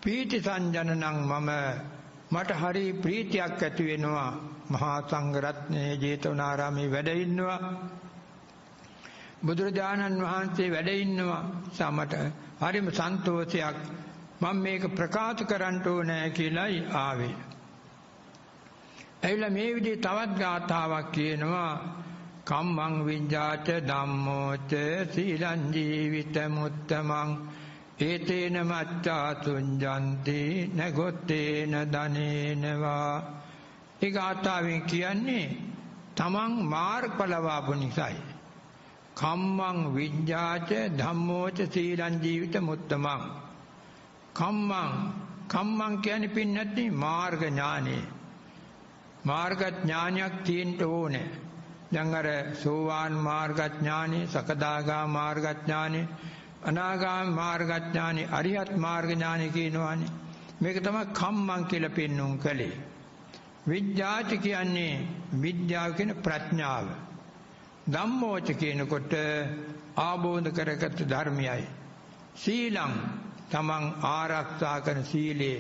පීති සංජනනං මම, මට හරි ප්‍රීතියක් ඇති වෙනවා. මහා සංඝරත්නයේ ජේතවනාරාමේ වැඩ ඉන්නවා, බුදුරජාණන් වහන්සේ වැඩ ඉන්නවා. සමට හරිම සන්තෝෂයක්. මම මේක ප්‍රකාශ කරන්න ඕනේ කියලායි ආවේ. එයිලා මේ විදිහේ තවත් ගාථාවක් කියනවා. කම්මං විඤ්ඤාච ධම්මෝච සීලං ජීවිත මුත්තමං ඒතේන මච්ඡා තුඤ්ජන්ති නගොත්තේන ධනේනවා. ඒ ගාථාවෙන් කියන්නේ තමන් මාර්ගඵල ලබපු නිසායි. කම්මං විඤ්ඤාච ධම්මෝච සීලං ජීවිත මුත්තමං. කම්මං කියන්නේ පින්නත්නි මාර්ග ඥානෙ. මාර්ග ඥානයක් තියෙන්න ඕනේ. දැන් අර සෝවාන් මාර්ග ඥානෙ, සකදාගාම මාර්ග ඥානෙ, අනාගාම මාර්ග ඥානෙ, අරිහත් මාර්ග ඥානෙ කියනවානේ. මේක තමයි කම්මං කියලා පෙන්වුම් කලේ. විඤ්ඤාච කියන්නේ විද්‍යාව කියන ප්‍රඥාව. ධම්මෝච කියනකොට ආબોධ කරගත් ධර්මයයි. සීලං තමන් ආරක්ෂා කරන සීලය.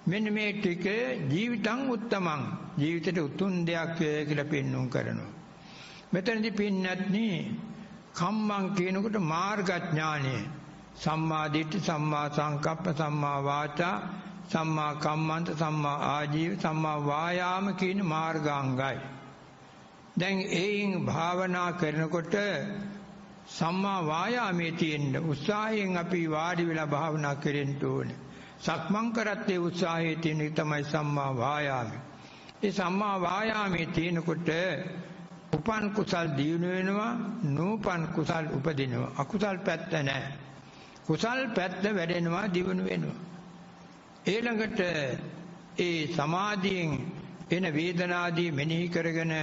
මෙන්න මේ ටික ජීවිතං උත්තමං, ජීවිතේට උතුම් දෙයක් කියලා පෙන්වුම් කරනවා. මෙතනදී පින්නත්නි කම්මං කියනකොට මාර්ගඥානය. සම්මා දිට්ඨි, සම්මා සංකප්ප, සම්මා වාචා, සම්මා කම්මන්ත, සම්මා ආජීව, සම්මා වායාම කියන මාර්ගාංගයි. දැන් ඒයින් භාවනා කරනකොට සම්මා වායාමයේ තියෙන උත්සාහයෙන් අපි වාඩි වෙලා භාවනා කරෙන්න ඕනේ. සක්මන් කරත් ඒ උත්සාහයේ තියෙන තමයි සම්මා වායාමය. ඒ සම්මා වායාමයේ තියෙනකොට උපන් කුසල් දියුණු වෙනවා, නූපන් කුසල් උපදිනවා. අකුසල් පැත්ත නැහැ. කුසල් පැත්ත වැඩෙනවා, දියුණු වෙනවා. ඊළඟට ඒ සමාධියෙන් එන වේදනාදී මෙනෙහි කරගෙන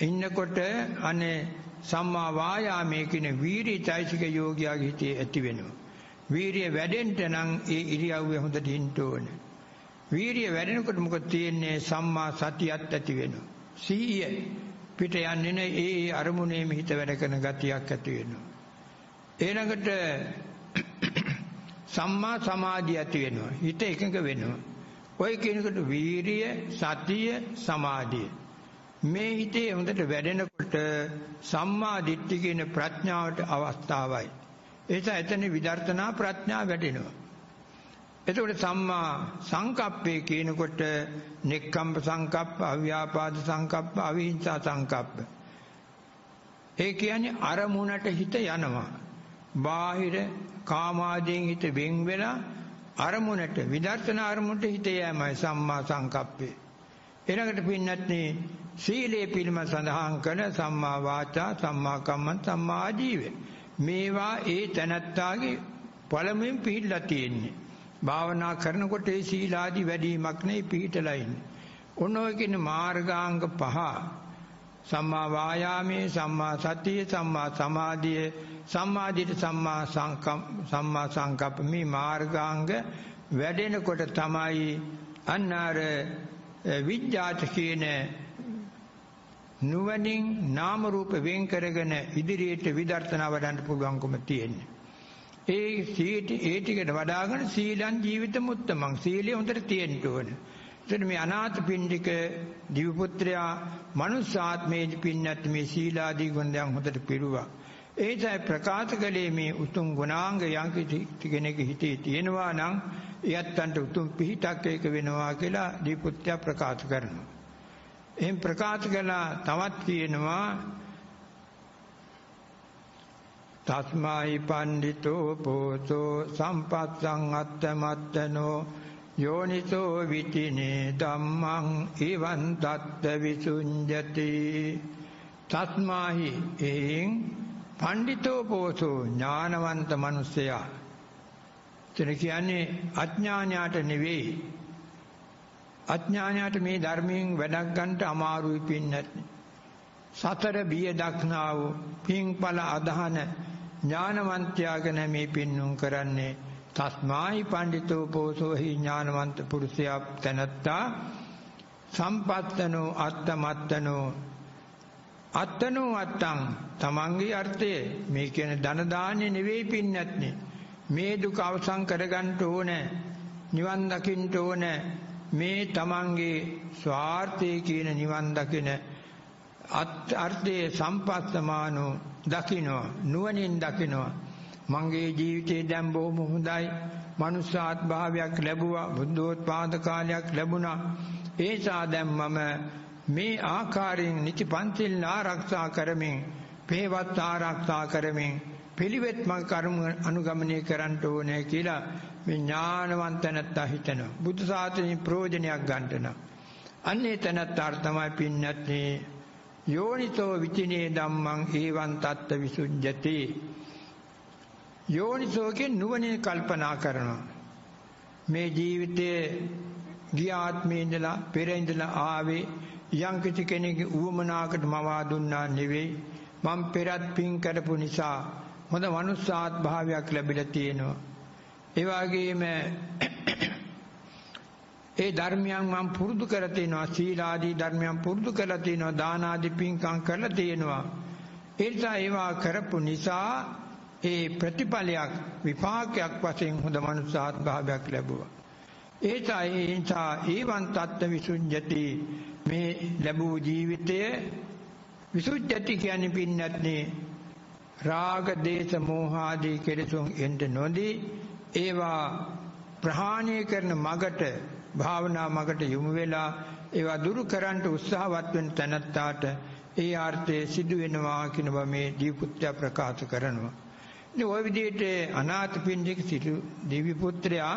ඉන්නකොට අනේ සම්මා වායාමයේ කියන වීරිය චෛතසික යෝගියාගේ හිතේ ඇති වෙනවා. වීරිය වැඩෙන්න නම් ඒ ඉරියව්වේ හොඳට ඉන්න ඕනේ. වීරිය වැඩෙනකොට මොකද තියෙන්නේ? සම්මා සතියත් ඇති වෙනවා. සීය පිට යන්නේ නැහැ. ඒ අරමුණේම හිත වැඩ කරන ගතියක් ඇති වෙනවා. ඊළඟට සම්මා සමාධිය ඇති වෙනවා. හිත එකඟ වෙනවා. ඔය කියනකොට වීරිය, සතිය, සමාධිය මේ හිතේ හොඳට වැඩෙනකොට සම්මා දිට්ඨි කියන ප්‍රඥාවට අවස්ථාවයි. එතන විදර්ශනා ප්‍රඥා වැඩෙනවා. එතකොට සම්මා සංකප්පේ කියනකොට නෙක්ඛම්ප සංකප්ප, අව්‍යාපාද සංකප්ප, අවිහිංසා සංකප්ප. ඒ කියන්නේ අරමුණට හිත යනවා. බාහිර කාමාදීන් හිත වෙන් වෙලා අරමුණට, විදර්ශනා අරමුණට හිත යෑමයි සම්මා සංකප්පේ. ඊළඟට පින්නත්නේ සීලේ පිළිම සඳහන් කරන සම්මා වාචා, සම්මා කම්මන්ත, සම්මා ආජීව. මේවා ඒ තනත්තාගේ පළමුවෙන් පිළිලා තියෙන්නේ. භාවනා කරනකොට ඒ සීලාදී වැඩිමක් නෙයි පිළිටලා ඉන්නේ. ඔන්න ඔය කියන මාර්ගාංග 5. සම්මා වායාමයේ, සම්මා සතිය, සම්මා සමාධිය, සම්මාදිට, සම්මා සංකප්ප මේ මාර්ගාංග වැඩෙනකොට තමයි අන්නාර විඥාත කියන නුවණින් නාම රූප වෙන් කරගෙන ඉදිරියට විදර්ශනා වඩන්න පුළුවන්කම තියෙන්නේ. ඒ ටිකට වඩාගෙන සීලං ජීවිතම උත්තමං. සීලය හොඳට තියෙන්න ඕන. එතන මේ අනාථපිණ්ඩික දිව්‍ය පුත්‍රයා මනුෂ්‍යාත්මයේ පින්නත් මේ සීලාදී ගුණ දැන් හොඳට පිරුවා. ඒසයි ප්‍රකාශ කළේ මේ උතුම් ගුණාංග යම් කෙනෙක් හිතේ තියෙනවා නම් එයත්න්ට උතුම් පිහිටක් ඒක වෙනවා කියලා දිව්‍ය පුත්‍රයා ප්‍රකාශ කරනවා. එහෙන් ප්‍රකාශ කළා. තවත් කියනවා තස්මයි පණ්ඩිතෝ පෝසෝ සම්පස්සං අත්තමත්තනෝ යෝනිසෝ විතිනේ ධම්මං එවං තත්ත විසුඤ්ජති. තස්මාහි එයින් පණ්ඩිතෝ පෝසෝ ඥානවන්ත මිනිසයා. එතන කියන්නේ අඥානයට නෙවෙයි. අඥානයට මේ ධර්මයෙන් වැඩක් ගන්නට අමාරුයි පින්නත්. සතර බිය දක්නා වූ පින්ඵල අදහන ඥානවන්තයාගෙන මේ පින්නුම් කරන්නේ. තස්මායි පණ්ඩිතෝ පෝසෝ හි ඥානවන්ත පුරුෂයා තනත්තා සම්පත්තනෝ අත්තමත්තනෝ අත්තනෝ අත්තං තමන්ගේ අර්ථය මේ කියන ධන දාන්නේ නෙවෙයි පින්නත්නේ. මේ දුක අවසන් කරගන්න ඕනේ, නිවන් දකින්න ඕනේ. මේ තමන්ගේ ස්වාර්ථයේ කියන නිවන් දකින අර්ථයේ සම්පස්සමානෝ දකින්නවා, නුවණින් දකින්නවා. මගේ ජීවිතේ දැන් බොහොම හොඳයි, මනුෂ්‍යාත් භාවයක් ලැබුවා, බුද්ධෝත්පාද කාලයක් ලැබුණා. ඒසා දැන් මම මේ ආකාරයෙන් නිතිපන්තිල් ආරක්ෂා කරමින්, පේවත් ආරක්ෂා කරමින් පිළිවෙත් මඟ කර්ම අනුගමනය කරන්න ඕනේ කියලා මේ ඥානවන්ත නැත්තා හිතනවා. බුදු සාසනයේ ප්‍රයෝජනයක් ගන්නට. අන්නේ තනත්තාට තමයි පින්නත්නේ යෝනිසෝ විචිනේ ධම්මං ඒවං තත්ත විසුඤ්ජති. යෝනිසෝගේ නුවණින් කල්පනා කරනවා. මේ ජීවිතයේ ගිය ආත්මේ ඉඳලා පෙර ඉඳලා ආවේ යම් කිසි කෙනෙකුගේ උවමනාකට මවා දුන්නා නෙවෙයි. මම පෙරත් පින් කරපු නිසා හොඳ මනුෂ්‍යාත් භාවයක් ලැබිලා තියෙනවා. ඒ වගේම ඒ ධර්මයන් මම පුරුදු කරලා තියෙනවා. සීලාදී ධර්මයන් පුරුදු කරලා තියෙනවා. දාන ආදී පින්කම් කරලා තියෙනවා. ඒ නිසා ඒවා කරපු නිසා ඒ ප්‍රතිඵලයක් විපාකයක් වශයෙන් හොඳ මනුෂ්‍යාත් භාවයක් ලැබුවා. ඒසා ඒවන් තත්ත විසුඤ්ජති. මේ ලැබූ ජීවිතය විසුඤ්ජති කියන්නේ පින්නත්නේ රාග දේශ මෝහ ආදී කෙලෙසුන් එන්න නොදී ඒවා ප්‍රහාණය කරන මගට භාවනා මගට යොමු වෙලා ඒවා දුරු කරන්නට උත්සාහවත් වෙන තැනැත්තාට ඒ ආර්ථයේ සිදු වෙනවා කියන බව මේ දීපුත්‍රය ප්‍රකාශ කරනවා. ඉතින් ওই විදිහට අනාථපිණ්ඩික සිටු දිව්‍ය පුත්‍රයා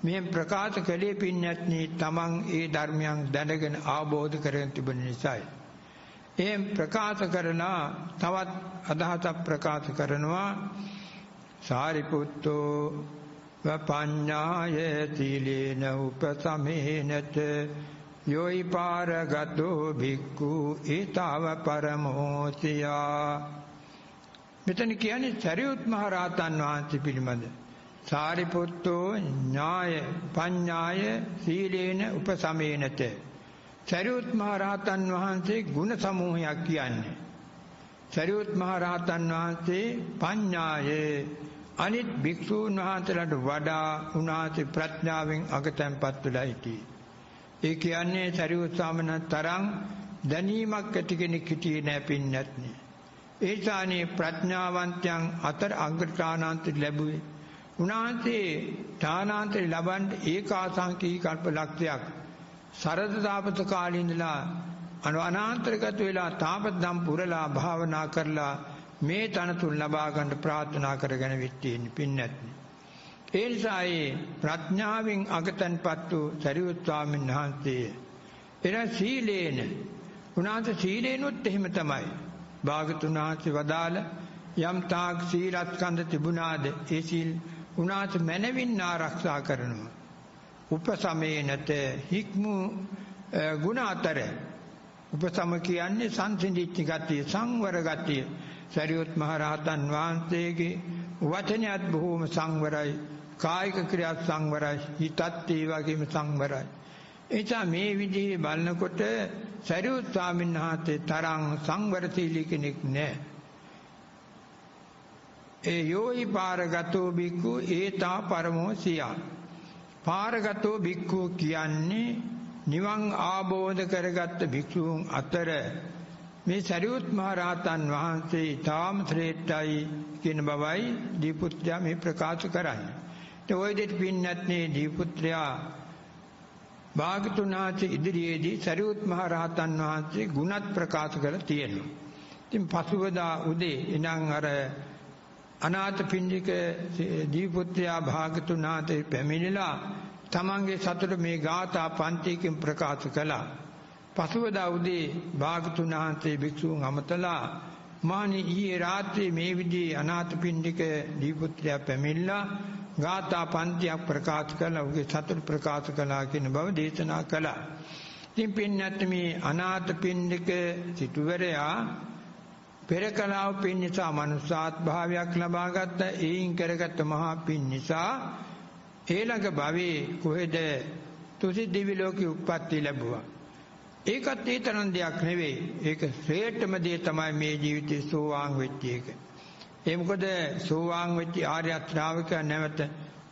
මෙහෙම ප්‍රකාශ කළේ පින්වත්නි තමන් ඒ ධර්මයන් දැනගෙන අවබෝධ කරගෙන තිබෙන නිසායි. එහෙම ප්‍රකාශ කරන තවත් අදහසක් ප්‍රකාශ කරනවා සාරිපුත්තෝ වපඤ්ඤාය සීලේන උපසමේනත යෝයි පාරගතෝ භික්ඛු ඊතාව පරමෝතියා. මෙතන කියන්නේ සරියුත් මහ රහතන් වහන්සේ පිළිබඳ සාරිපුත්තෝ ඥාය පඤ්ඤාය සීලේන උපසමේනත. සරියුත් මහ රහතන් වහන්සේ ගුණ සමූහයක් කියන්නේ. සරියුත් මහ රහතන් වහන්සේ පඤ්ඤායේ අනිත් භික්ෂූන් වහන්සේලාට වඩා උන්වහන්සේ ප්‍රඥාවෙන් අගතැන්පත් වෙලා සිටියේ. ඒ කියන්නේ සරියුත් ස්වාමීන් තරම් දැනීමක් ඇති කෙනෙක් හිටියේ නැහැ පින්නත්නි. ඒ ඡානේ ප්‍රඥාවන්තයන් අතර අග්‍රතානාන්තය ලැබුවේ. උන්වහන්සේ තානාන්තය ලබන්න ඒකාසංකී කල්ප ලක්ෂයක් සරද තාපස කාලේ ඉඳලා අනාන්තරගත වෙලා තාපසම් පුරලා භාවනා කරලා මේ තනතුරු ලබා ගන්න ප්‍රාර්ථනා කරගෙන විත්තින් පින්නත්නි. ඒ නිසා ප්‍රඥාවෙන් අගතන්පත් වූ සරියුත් ස්වාමීන් වහන්සේ එන සීලේන උන්වහන්සේ සීලේනොත් එහෙම තමයි. භාගතුන් වහන්සේ වදාළ යම් තාක් සීලස්කන්ධ තිබුණාද ඒ සීල් උන්වහන්සේ මනවින් ආරක්ෂා කරනවා. උපසමේනත හික්මු ගුණ අතර උපසම කියන්නේ සංසිඳිච්ච ගතිය සංවර ගතිය. සරියුත් මහ රහතන් වහන්සේගේ වචනයත් බොහෝම සංවරයි, කායික ක්‍රියාත් සංවරයි, හිතත් ඒ වගේම සංවරයි. එනිසා මේ විදිහේ බලනකොට සරියුත් ස්වාමීන් වහන්සේ තරම් සංවරශීලී කෙනෙක් නෑ. ඒ යෝයි පාරගතෝ බික්ඛු ඒතා පරමෝ සියා. පාරගතෝ බික්ඛු කියන්නේ නිවන් ආબોධ කරගත් භික්ෂූන් අතර මේ සරියුත් මහ රහතන් වහන්සේ ඊටාම ශ්‍රේෂ්ඨයි කියන බවයි දීපුත්‍රයා මේ ප්‍රකාශ කරන්නේ. ඒ ඔය දෙට පින්නත්නේ දීපුත්‍රයා භාගතුන් වහන්සේ ඉදිරියේදී සරියුත් මහ රහතන් වහන්සේ ගුණත් ප්‍රකාශ කරලා තියෙනවා. ඉතින් පසුවදා උදේ ඉඳන් අර අනාථපිණ්ඩික දීපුත්‍රයා භාගතුන් වහන්සේ පැමිණිලා තමන්ගේ සතුට මේ ගාථා පන්තියකින් ප්‍රකාශ කළා. පසුවදා උදේ භාගතුන් වහන්සේ භික්ෂූන් අමතලා මානි ඊයේ රාත්‍රියේ මේ විදිහේ අනාථපිණ්ඩික දීපුත්‍රයා පැමිණලා ගාථා පන්තියක් ප්‍රකාශ කළා. උගේ සතුට ප්‍රකාශ කළා කියන බව දේශනා කළා. ඉතින් පින්නත් මේ අනාථපිණ්ඩික සිටුවරයා පෙර කලාව පින් නිසා මනුෂ්‍යාත් භාවයක් ලබා ගත්ත. ඒයින් කරගත් මහා පින් නිසා ඊළඟ භවයේ කොහෙද තුසි දිවි ලෝකෙ උප්පත්ති ලැබුවා. ඒකත් ඒ තරම් දෙයක් නෙවෙයි. ඒක ශ්‍රේෂ්ඨම දේ තමයි මේ ජීවිතේ සෝවාන් වෙච්ච එක. ඒ මොකද සෝවාන් වෙච්ච ආර්ය ශ්‍රාවකයා නැවත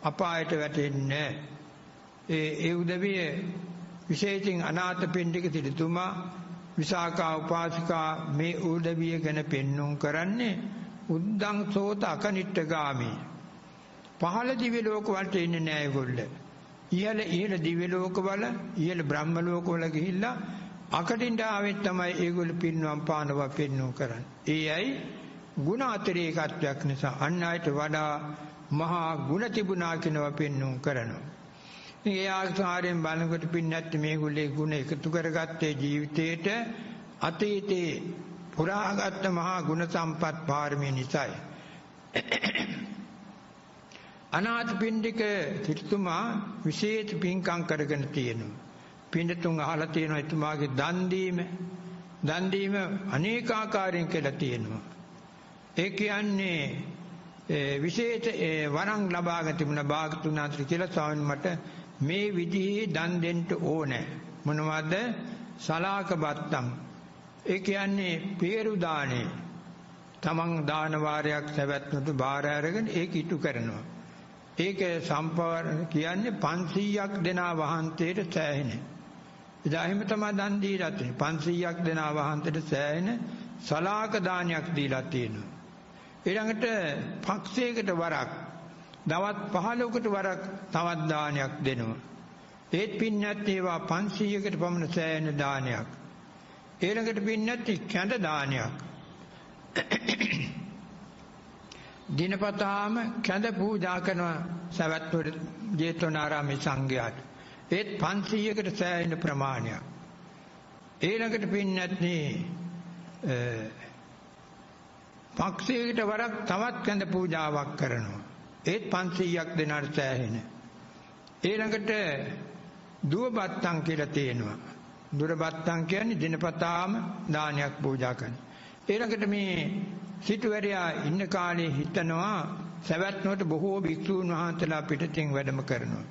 අපායට වැටෙන්නේ නැහැ. ඒ උදවිය විශේෂයෙන් අනාථපිණ්ඩික සිටුතුමා විසාකා උපාසිකා මේ උදවිය ගැන පෙන්눔 කරන්නේ උද්දං සෝත අකනිට්ඨගාමී. පහළ දිව්‍ය ලෝක වලට එන්නේ නැහැ ඒගොල්ලෝ. ඉහළ දිව්‍ය ලෝකවල ඉහළ බ්‍රහ්ම ලෝකවල ගිහිල්ලා අකටින්ට ආවෙත් තමයි ඒගොල්ලෝ පින්වම් පානවා පෙන්눔 කරන්නේ. ඒයි ගුණ අතිරේකත්වයක් නිසා අන් අයට වඩා මහා ගුණ තිබුණා කියනවා පෙන්눔 කරනවා. ඒ ආකාරයෙන් බලනකොට පින්නත් මේගොල්ලේ ගුණ එකතු කරගත්තේ ජීවිතේට අතීතේ පුරාගත් මහා ගුණ සම්පත් පාරමී නිසායි. අනාථපිණ්ඩික සිටුතුමා විශේෂ පින්කම් කරගෙන තියෙනවා. පින්තුන් අහලා තියෙනවා එතුමාගේ දන් දීම අනේකාකාරයෙන් කියලා තියෙනවා. ඒ කියන්නේ විශේෂ වරම් ලබාගෙන තිබුණ භාගතුන් වහන්සේ කියලා ස්වාමීන් මට මේ විදිහේ දන් දෙන්න ඕනේ. මොනවද? සලාක බත්තම්. ඒ කියන්නේ පේරු දානේ. තමන් දාන වාරයක් සැවැත්නුට බාර අරගෙන ඒක ඉටු කරනවා. ඒක සම්පාදන කියන්නේ 500ක් දෙනා වහන්සේට සෑහෙන. එදා එහෙම තමයි දන් දීලා තියෙන්නේ. 500ක් දෙනා වහන්සේට සෑහෙන සලාක දානයක් දීලා තියෙනවා. ඊළඟට පක්ෂයකට වරක් දවස් 15කට වරක් තවත් දානයක් දෙනවා. ඒත් පින්නත් ඒවා 500කට පමණ සෑහෙන දානයක්. ඊළඟට පින්නත් කැඳ දානයක්. දිනපතාම කැඳ පූජා කරනවා සවැත් නුවර ජේතවනාරාමේ සංඝයාට. ඒත් 500කට සෑහෙන ප්‍රමාණයක්. ඊළඟට පින්නත් පක්ෂයකට වරක් තවත් කැඳ පූජාවක් කරනවා. ඒත් 500ක් දෙනාට සෑහෙන. ඊළඟට දුවබත්තම් කියලා තියෙනවා. දුරබත්තම් කියන්නේ දිනපතාම දානයක් පූජා කරන. ඊළඟට මේ සිටුවැරියා ඉන්න කාලේ හිතනවා සවැත් නුවරට බොහෝ භික්ෂූන් වහන්සේලා පිටතින් වැඩම කරනවා.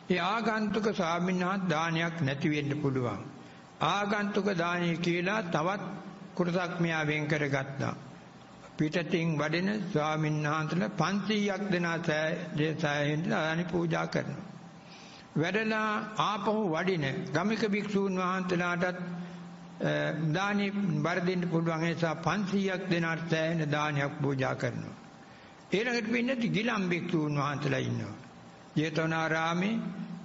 ඒ ආගන්තුක ස්වාමීන් වහන්සේ දානයක් නැති වෙන්න පුළුවන්. ආගන්තුක දානය කියලා තවත් කොටසක් මෙයා වෙන් කරගත්තා. පිටතින් වඩින ස්වාමීන් වහන්සේලා 500ක් දෙනා සෑහෙන දානි පූජා කරනවා. වැඩලා ආපහු වඩින ගමික භික්ෂූන් වහන්සේලාටත් දානි බර දෙන්න පුළුවන් නිසා 500ක් දෙනාට සෑහෙන දානයක් පූජා කරනවා. ඊළඟට පින්නති ගිලම් භික්ෂූන් වහන්සේලා ඉන්නවා. ජේතවනාරාමේ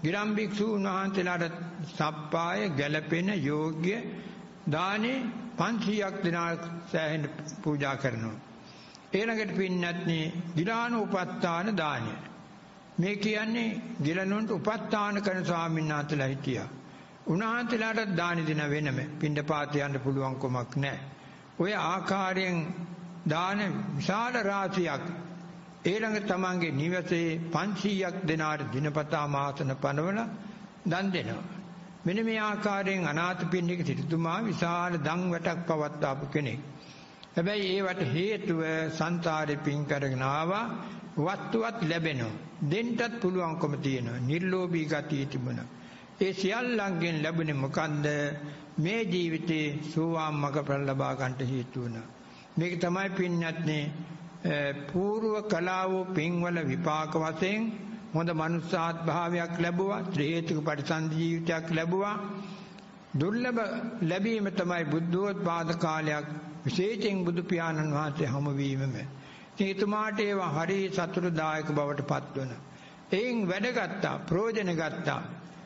ගිලම් භික්ෂූන් වහන්සේලාට සප්පාය ගැළපෙන යෝග්‍ය දානේ 500ක් දෙනාට සෑහෙන පූජා කරනවා. ඊළඟට පින්නත්නි ගිලානෝපස්ථාන දානය. මේ කියන්නේ ගිලනුන්ට උපස්ථාන කරන ස්වාමීන් වහන්සේලා හිටියා. උන්වහන්සේලාට දානි දෙන වෙනම පින්ඩපාත යන්න පුළුවන් කමක් නැහැ. ඔය ආකාරයෙන් දාන විශාල රාශියක් ඊළඟ තමන්ගේ නිවසේ 500ක් දෙනාට දිනපතා මාසන පනවන දන් දෙනවා. මෙන්න මේ ආකාරයෙන් අනාථපිණ්ඩික සිටුතුමා විශාල දන් වැටක් පවත්වාපු කෙනෙක්. හැබැයි ඒවට හේතුව සංසාරේ පින් කරගෙන ආවා. වස්තුවත් ලැබෙනවා. දෙන්නත් පුළුවන්කම තියෙනවා. නිර්ලෝභී ගතිය තිබුණා. ඒ සියල්ලන්ගෙන් ලැබුණේ මොකන්ද? මේ ජීවිතේ සෝවාන් මඟඵල ලබා ගන්නට හේතු වුණා. මේක තමයි පින්නත්නේ పూర్ව කලාව පින්වල විපාක වශයෙන් හොඳ මනුස්සාත් භාවයක් ලැබුවා. ත්‍රි හේතුක පරිසන්දි ජීවිතයක් ලැබුවා. දුර්ලභ ලැබීම තමයි බුද්ධෝත්පාද කාලයක් විශේෂයෙන් බුදු පියාණන් වහන්සේ හමු වීමම. එතුමාට ඒවා හරි සතුටුදායක බවට පත් වුණා. එයින් වැඩ ගත්තා, ප්‍රයෝජන ගත්තා.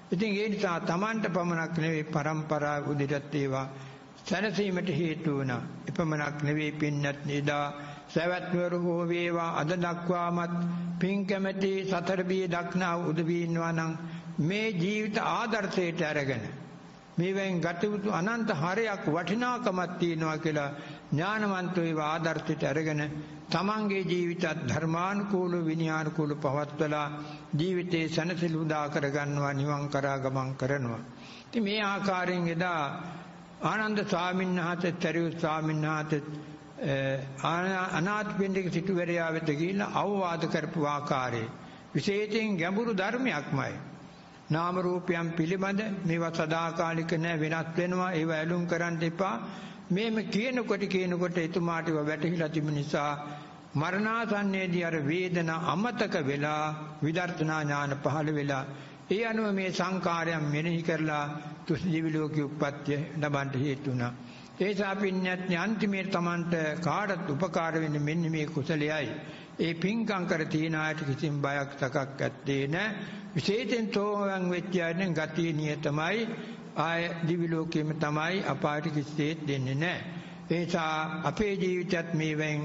ඉතින් ඒ නිසා Tamanට පමණක් නෙවෙයි පරම්පරාව උදිරත් ඒවා සැනසීමට හේතු වුණා. එපමණක් නෙවෙයි පින්නත් නේදා සවැත් නුවර හෝ වේවා අද දක්වාමත් පින් කැමැති සතර බිය දක්නා උදවි ඉන්නවා නම් මේ ජීවිත ආදර්ශයට අරගෙන මේවෙන් ගත යුතු අනන්ත හරයක් වටිනාකමක් තියෙනවා කියලා ඥානවන්තෝ ඒවා ආදර්ශයට අරගෙන තමන්ගේ ජීවිතත් ධර්මානුකූල විනයානුකූල පවත්වලා ජීවිතේ සැනසෙලු උදා කරගන්නවා, නිවන් කරා ගමන් කරනවා. ඉතින් මේ ආකාරයෙන් එදා ආනන්ද ස්වාමීන් වහන්සේ තරියු ස්වාමීන් වහන්සේ අනාථපිණ්ඩික සිටුවැරියා වෙත ගිහිල්ලා අවවාද කරපු ආකාරය විශේෂයෙන් ගැඹුරු ධර්මයක්මයි. නාම රූපයන් පිළිබඳ මේවා සදාකාලික නැ වෙනස් වෙනවා. ඒවා ඇලුම් කරන්න එපා. මේම කියනකොට එතුමාට වැටහිලා තිබෙන නිසා මරණාසන්නයේදී අර වේදනා අමතක වෙලා විදර්ශනා ඥාන පහළ වෙලා ඒ අනුව මේ සංකාරයන් මෙනෙහි කරලා තුසිදිවි ලෝකයේ උප්පත්තිය ලබන්න හේතු වුණා. ඒ සාපින්ඥාත්නි අන්තිමේ Tamanට කාටත් උපකාර වෙන්නේ මෙන්න මේ කුසලයයි. ඒ පින්කම් කර තියන අයට කිසිම බයක් තකක් ඇත්තේ නැහැ. විශේෂයෙන් තෝමයන් වෙච්ච අයන් ගතිය නියතමයි. ආය දිවි ලෝකෙම තමයි අපායට කිසිසේත් දෙන්නේ නැහැ. ඒ නිසා අපේ ජීවිතයත් මේවෙන්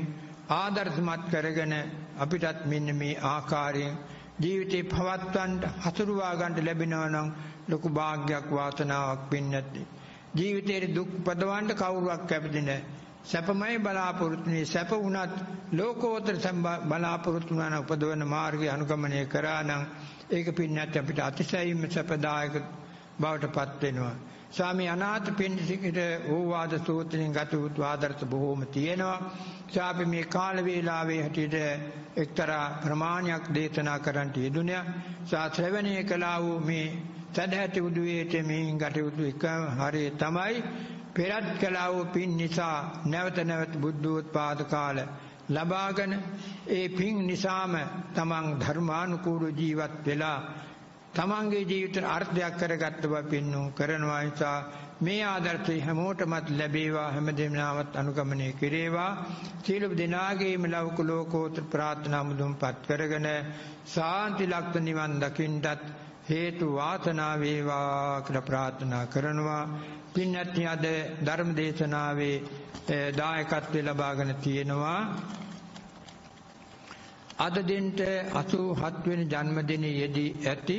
ආදර්ශමත් කරගෙන අපිටත් මෙන්න මේ ආකාරයෙන් ජීවිතේ පවත්වන්න හසුරුවා ගන්න ලැබෙනවා නම් ලොකු වාග්යක් වාසනාවක් වෙන්නේ. ජීවිතේ දුක් පදවන්න කවුරුවක් කැපෙන්නේ නැහැ. සැපමයි බලාපොරොත්තු වෙන්නේ. සැප වුණත් ලෝකෝත්තර බලාපොරොත්තු වන උපදවන මාර්ගය අනුගමනය කරා නම් ඒක පින්නත් අපිට අතිශයින්ම සැපදායක බවට පත් වෙනවා. ස්වාමී අනාථපිණ්ඩිකට ඕවාද සූත්‍රයෙන් ගත යුතු ආදර්ශ බොහෝම තියෙනවා. අපි මේ කාල වේලාවේ හැටියට එක්තරා ප්‍රමාණයක් දේශනා කරන්නට යෙදුණා. ශ්‍රවණය කළා වූ මේ සදහැති උදුවේට මේන් ගත යුතු එක හරිය තමයි පෙරත් කළා වූ පින් නිසා නැවත නැවත බුද්ධෝත්පාද කාල ලබාගෙන ඒ පින් නිසාම තමන් ධර්මානුකූල ජීවත් වෙලා තමන්ගේ ජීවිතේ අර්ථයක් කරගත්ත බව පෙන්වුම් කරනවා. නිසා මේ ආදර්ශය හැමෝටමත් ලැබේවා, හැම දෙනාමත් අනුගමනය කෙරේවා. සියලු දෙනාගේම ලෞකික ලෝකෝත්තර ප්‍රාර්ථනා මුදුන්පත් කරගෙන සාන්ති ලක්ෂ නිවන් දකින්නත් හේතු වාසනා වේවා කියලා ප්‍රාර්ථනා කරනවා. පින්වත්නි, අද ධර්ම දේශනාවේ දායකත්වය ලබාගෙන තියෙනවා. අද දිනට 87 වෙනි ජන්මදිනයේදී ඇති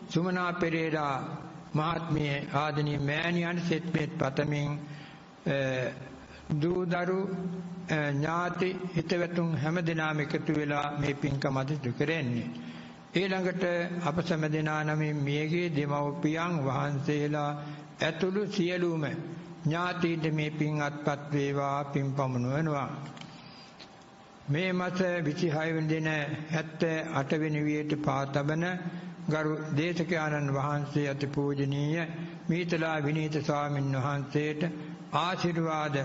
සුමනා පෙරේරා මහත්මිය ආදරණීය මෑණියන් සෙත්මෙත් පතමින් දූදරු ඥාති හිතවතුන් හැම දිනම එකතු වෙලා මේ පින්කම අදිට කරන්නේ. ඊළඟට අප සෑම දෙනා නමින් මියගේ දෙමව්පියන් වහන්සේලා ඇතුළු සියලුම ඥාතීන්ට මේ පින් අත්පත් වේවා, පින් පමුණුවනවා. මේ මාස 26 වෙනි දින 78 වෙනි වියට පාතබන ගරු දේශකයන්න් වහන්සේ අති පූජනීය මීතලා විනීත ස්වාමින් වහන්සේට ආශිර්වාද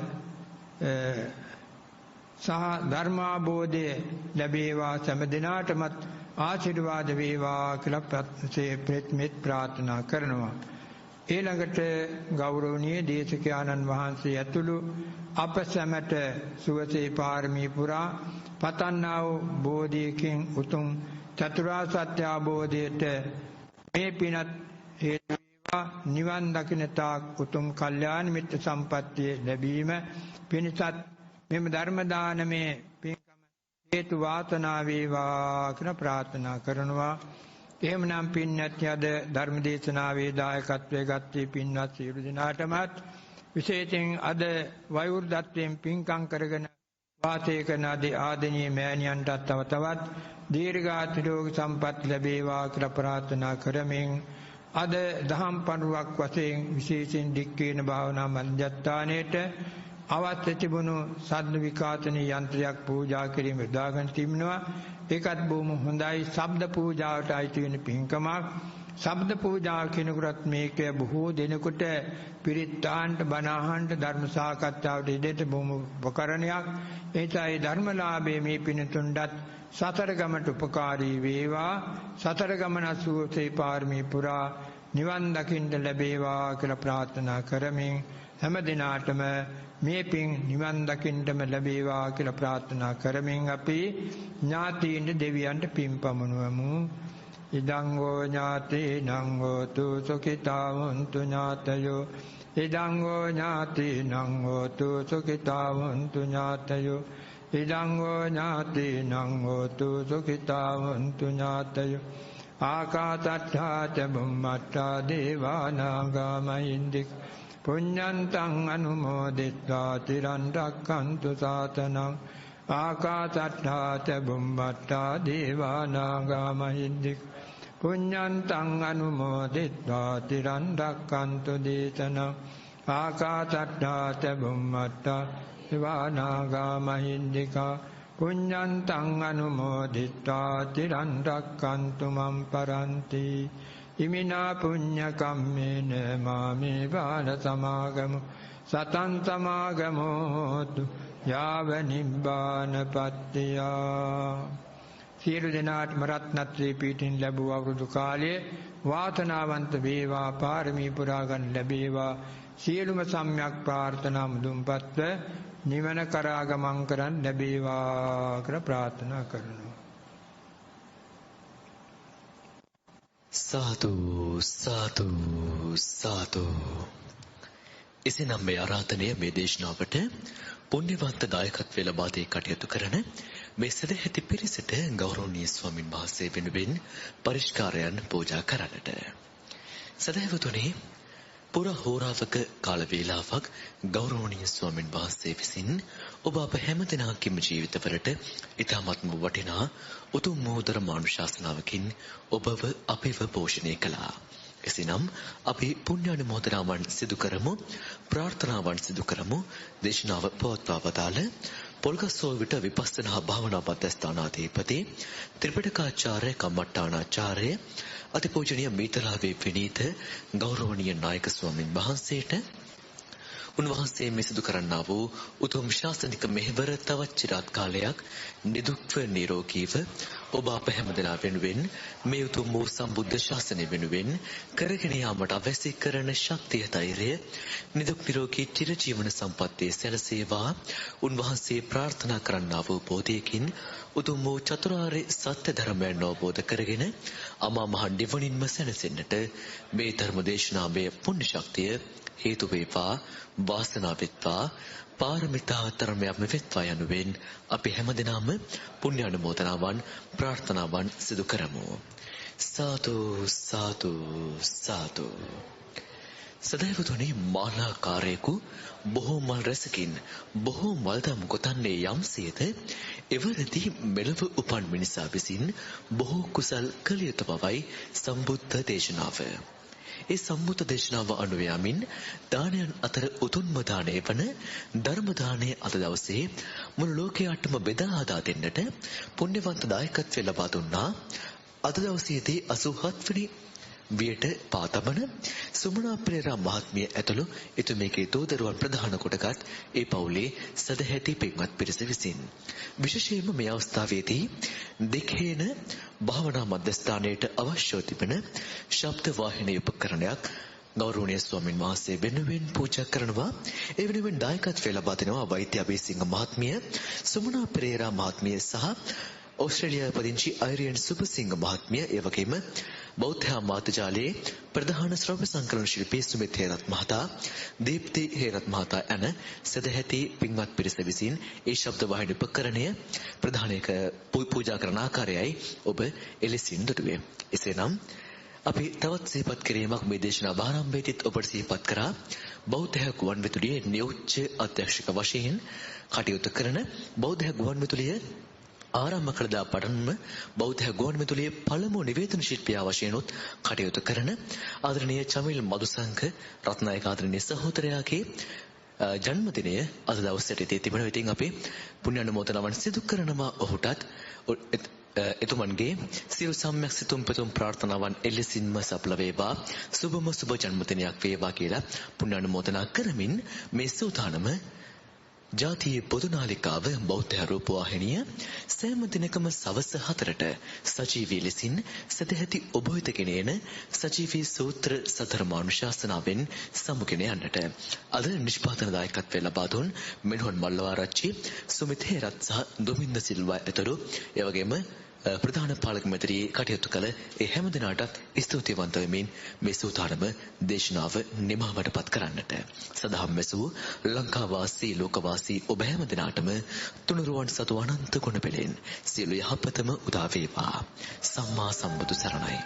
සහ ධර්මාබෝධය ලැබේවා, සෑම දිනාටමත් ආශිර්වාද වේවා කියලා මෙත් ප්‍රාර්ථනා කරනවා. ඊළඟට ගෞරවනීය දේශකයන්න් වහන්සේ ඇතුළු අප සැමට සුවසේ පාරමී පුරා පතන්නා වූ බෝධියකින් උතුම් චතුරාර්ය සත්‍ය අවබෝධයට මේ පිනත් හේතු වේවා. නිවන් දකින තාක් උතුම් කල්යාණ මිත්‍ර සම්පත්තිය ලැබීම පිණිසත් මෙම ධර්ම දානමේ පින්කම හේතු වාසනා වේවා කියලා ප්‍රාර්ථනා කරනවා. එහෙමනම් පින්වත්නි, අද ධර්ම දේශනාවේ දායකත්වයේ ගත්තේ පින්වත් සියලු දෙනාටමත් විශේෂයෙන් අද වයෝවෘද්ධත්වයෙන් පින්කම් කරගෙන වාසය කරන ආදරණීය මෑණියන්ටත් තව තවත් දීර්ඝායු නිරෝගී සම්පත් ලැබේවා කියලා ප්‍රාර්ථනා කරමින් අද දහම් පඬුවක් වශයෙන් විශේෂයෙන් දික්කේන භාවනා මධ්‍යස්ථානයේට අවශ්‍ය තිබුණු සද්ද විකාශන යන්ත්‍රයක් පූජා කිරීම යොදාගෙන තිබෙනවා. ඒකත් බොහොම හොඳයි. ශබ්ද පූජාවට අයිති වෙන පින්කමක්. ශබ්ද පූජා කෙනෙකුට මේක බොහෝ දෙනෙකුට පිරිත්තාන්ට, බණ අහන්න, ධර්ම සාකච්ඡාවට ඉදෙට බොහොම උපකරණයක්. ඒසයි ධර්මලාභයේ මේ පින්තුණ්ඩත් සතර ගමට උපකාරී වේවා. සතර ගමන සුවසේ පාරමී පුරා නිවන් දකින්න ලැබේවා කියලා ප්‍රාර්ථනා කරමින් හැම දිනාටම මේ පින් නිවන් දකින්නම ලැබේවා කියලා ප්‍රාර්ථනා කරමින් අපි ඥාතීන්ට දෙවියන්ට පින් පමුණුවමු. ඉදං ගෝ ඥාතීනං හෝතු සුඛිතා වന്തു ඥාතයෝ. ඉදං ගෝ ඥාතීනං හෝතු සුඛිතා වന്തു ඥාතයෝ. ඉදං ගෝ ඥාතීනං හෝතු සුඛිතා වന്തു ඥාතයෝ. ආකාශට්ඨා ච බුම්මට්ඨා දේවානාගා මහින්දික පුඤ්ඤන්තං අනුමෝදිත්වා තිරන් රක්ඛන්තු සාසනං. ආකාශට්ඨා ච බුම්මට්ඨා දේවානාගා මහින්දික පුඤ්ඤන්තං අනුමෝදිත්වා තිරන් රක්ඛන්තු දේශනං. ආකාශට්ඨා ච බුම්මට්ඨා දේවානාගා මහින්දික පුඤ්ඤන්තං අනුමෝදිත්වා තිරන් රක්ඛන්තු මම් පරන්ති. ඉමිනා පුඤ්ඤ කම්මේන මාමේ බාල සමාගමු සතං සමාගමෝතු යාව නිබ්බානපත්තිය. සියලු දෙනාටම රත්නත්‍රි පීඨින් ලැබුව අවුරුදු කාලයේ වාසනාවන්ත වේවා, පාරමී පුරා ගන්න ලැබේවා. සියලුම සම්‍යක් ප්‍රාර්ථනා මුදුන්පත්ව නිවන කරා ගමන් කරන් ලැබේවා කියලා ප්‍රාර්ථනා කරනවා. සාදු සාදු සාදු. එසේනම් මේ ආරාධනය, මේ දේශනාවට පුණ්‍යවන්ත දායකත්වය ලබා දී කටයුතු කරන මේ සදැහැති පිරිසට ගෞරවනීය ස්වාමින් වහන්සේ වෙනුවෙන් පරිස්කාරයන් පූජා කරන්නට. සදහැවතුනි, පුර හෝරාවක කාල වේලාවක් ගෞරවනීය ස්වාමින් වහන්සේ විසින් ඔබ අප හැම දිනකම ජීවිතවලට ඊ타ත්ම වටිනා උතුම් මෝදර මානුෂාසනාවකින් ඔබව අපිව පෝෂණය කළා. එසේනම් අපි පුණ්‍යානුමෝදනාවන් සිදු කරමු, ප්‍රාර්ථනාවන් සිදු කරමු. දේශනාව පවත්වා වදාළ පොල්ගස්සෝවිට විපස්සනා භාවනා මධ්‍යස්ථානාධිපති ත්‍රිපිටකාචාර්ය කම්මට්ටානාචාර්ය අතිපූජනීය මීතලාවේ විනීත ගෞරවනීය නායක ස්වාමින් වහන්සේට උන්වහන්සේ මේ සිදු කරන්නා වූ උතුම් ශාසනික මෙහෙවර තවත් চিරාත් කාලයක් නිදුක්ව නිරෝගීව ඔබ අප හැමදෙනා වෙනුවෙන් මේ උතුම් වූ සම්බුද්ධ ශාසනය වෙනුවෙන් කරගෙන යාමට අවශ්‍ය කරන ශක්තිය ධෛර්යය නිදුක් නිරෝගී චිරජීවන සම්පන්නිය සැලසේවා. උන්වහන්සේ ප්‍රාර්ථනා කරන්නා වූ බෝධියකින් උතුම් වූ චතුරාර්ය සත්‍ය ධර්මයන් අවබෝධ කරගෙන අමා මහ නිවනින්ම සැනසෙන්නට මේ ධර්ම දේශනාවේ පුණ්‍ය ශක්තිය හේතු වේවා. වාසනාව වෙත්වා. පාරමිතා ධර්මයක්ම වෙත්වා යනුවෙන් අපි හැමදෙනාම පුණ්‍ය අනුමෝදනාවන් ප්‍රාර්ථනාවන් සිදු කරමු. සාදු සාදු සාදු. සදහවතුනි, මාලාකාරයෙකු බොහෝ මල් රැසකින් බොහෝ මල්දම් ගොතන්නේ යම්සේද එවරදී මෙලව උපන් මිනිසා විසින් බොහෝ කුසල් කළ යුතු බවයි සම්බුද්ධ දේශනාව. ඒ සම්බුද්ධ දේශනාව අනුව යමින් දානයන් අතර උතුම්ම දානය වන ධර්ම දානය අද දවසේ මුළු ලෝකයටම බෙදා හදා දෙන්නට පුණ්‍යවන්ත දායකත්වය ලබා දුන්නා. අද දවසේදී 87 වෙනි වියට පාතබන සුමනා පෙරේරා මහත්මිය ඇතුළු එතුමියගේ දූදරුවන් ප්‍රධාන කොටගත් ඒ පවුලේ සදැහැති පින්වත් පිරිස විසින් විශේෂයෙන්ම මේ අවස්ථාවේදී දෙකේන භාවනා මධ්‍යස්ථානයට අවශ්‍ය තිබෙන ශබ්ද වාහිනී උපකරණයක් ගෞරවනීය ස්වාමින් වහන්සේ වෙනුවෙන් පූජා කරනවා. ඒ වෙනුවෙන් දායකත්වය ලබා දෙනවා වෛද්‍ය අබේසිංහ මහත්මිය, සුමනා පෙරේරා මහත්මිය සහ ඕස්ට්‍රේලියාවේ පදිංචි අයිරියන් සුබසිංහ මහත්මිය, ඒ වගේම බෞද්ධ මාධ්‍යාලයේ ප්‍රධාන ශ්‍රව්‍ය සංකලන ශිල්පී සුමිත් හේරත් මහතා, දීප්ති හේරත් මහතා යන සදැහැති පින්වත් පිරිස විසින් ඒ ශබ්ද වාහිනී උපකරණය ප්‍රධානයක පූජා කරන ආකාරයයි ඔබ එලෙසින් දුටුවේ. එසේනම් අපි තවත් සිහිපත් කිරීමක් මේ දේශනාව ආරම්භයේදීත් ඔබට සිහිපත් කරා. බෞද්ධ ගුවන් විදුලියේ නියෝජ්‍ය අධ්‍යක්ෂක වශයෙන් කටයුතු කරන බෞද්ධ ගුවන් විදුලිය ආරම්භ කළ දා පටන්ම බෞද්ධ ගුවන් විදුලියේ පළමු නිවේදන ශිල්පියා වශයෙන් උත් කටයුතු කරන ආදරණීය චමිල් මදුසංක රත්නායක ආදරණීය සහෝදරයාගේ ජන්මදිනය අද දවසට තිබෙනවා. ඉතින් අපි පුණ්‍ය අනුමෝදනාවන් සිදු කරනවා ඔහුටත්. එතුමන්ගේ සියලු සම්‍යක් සිතුම් පෙතුම් ප්‍රාර්ථනාවන් එලෙසින්ම සඵල වේවා, සුබම සුබ ජන්මදිනයක් වේවා කියලා පුණ්‍ය අනුමෝදනා කරමින් මේ සූදානම ජාතියේ පොදු නාලිකාව බෞද්ධ රූපවාහිනිය සෑම දිනකම සවස 4ට සජීවී ලෙසින් සදැහැති ඔබ වෙත ගෙනෙන සජීවී සූත්‍ර සතරමානුශාසනාවෙන් සමුගෙන යන්නට අද නිෂ්පාදන දායකත්වය ලබා දුන් මෙන්හොන් මල්ලවාරච්චි, සුමිත් හේරත් සහ දුමින්ද සිල්වා ඇතුළු ඒ වගේම ප්‍රධාන පාලක මැදිරියේ කටයුතු කළ ඒ හැම දිනාටත් ස්තුතිවන්ත වෙමින් මේ සූදානම දේශනාව නිමවටපත් කරන්නට සදහම් මෙසූ ලංකාවාසී ලෝකවාසී ඔබ හැම දිනාටම තුනුරුවන් සතු අනන්ත ගුණ පෙළෙන් සියලු යහපතම උදා වේවා. සම්මා සම්බුදු සරණයි.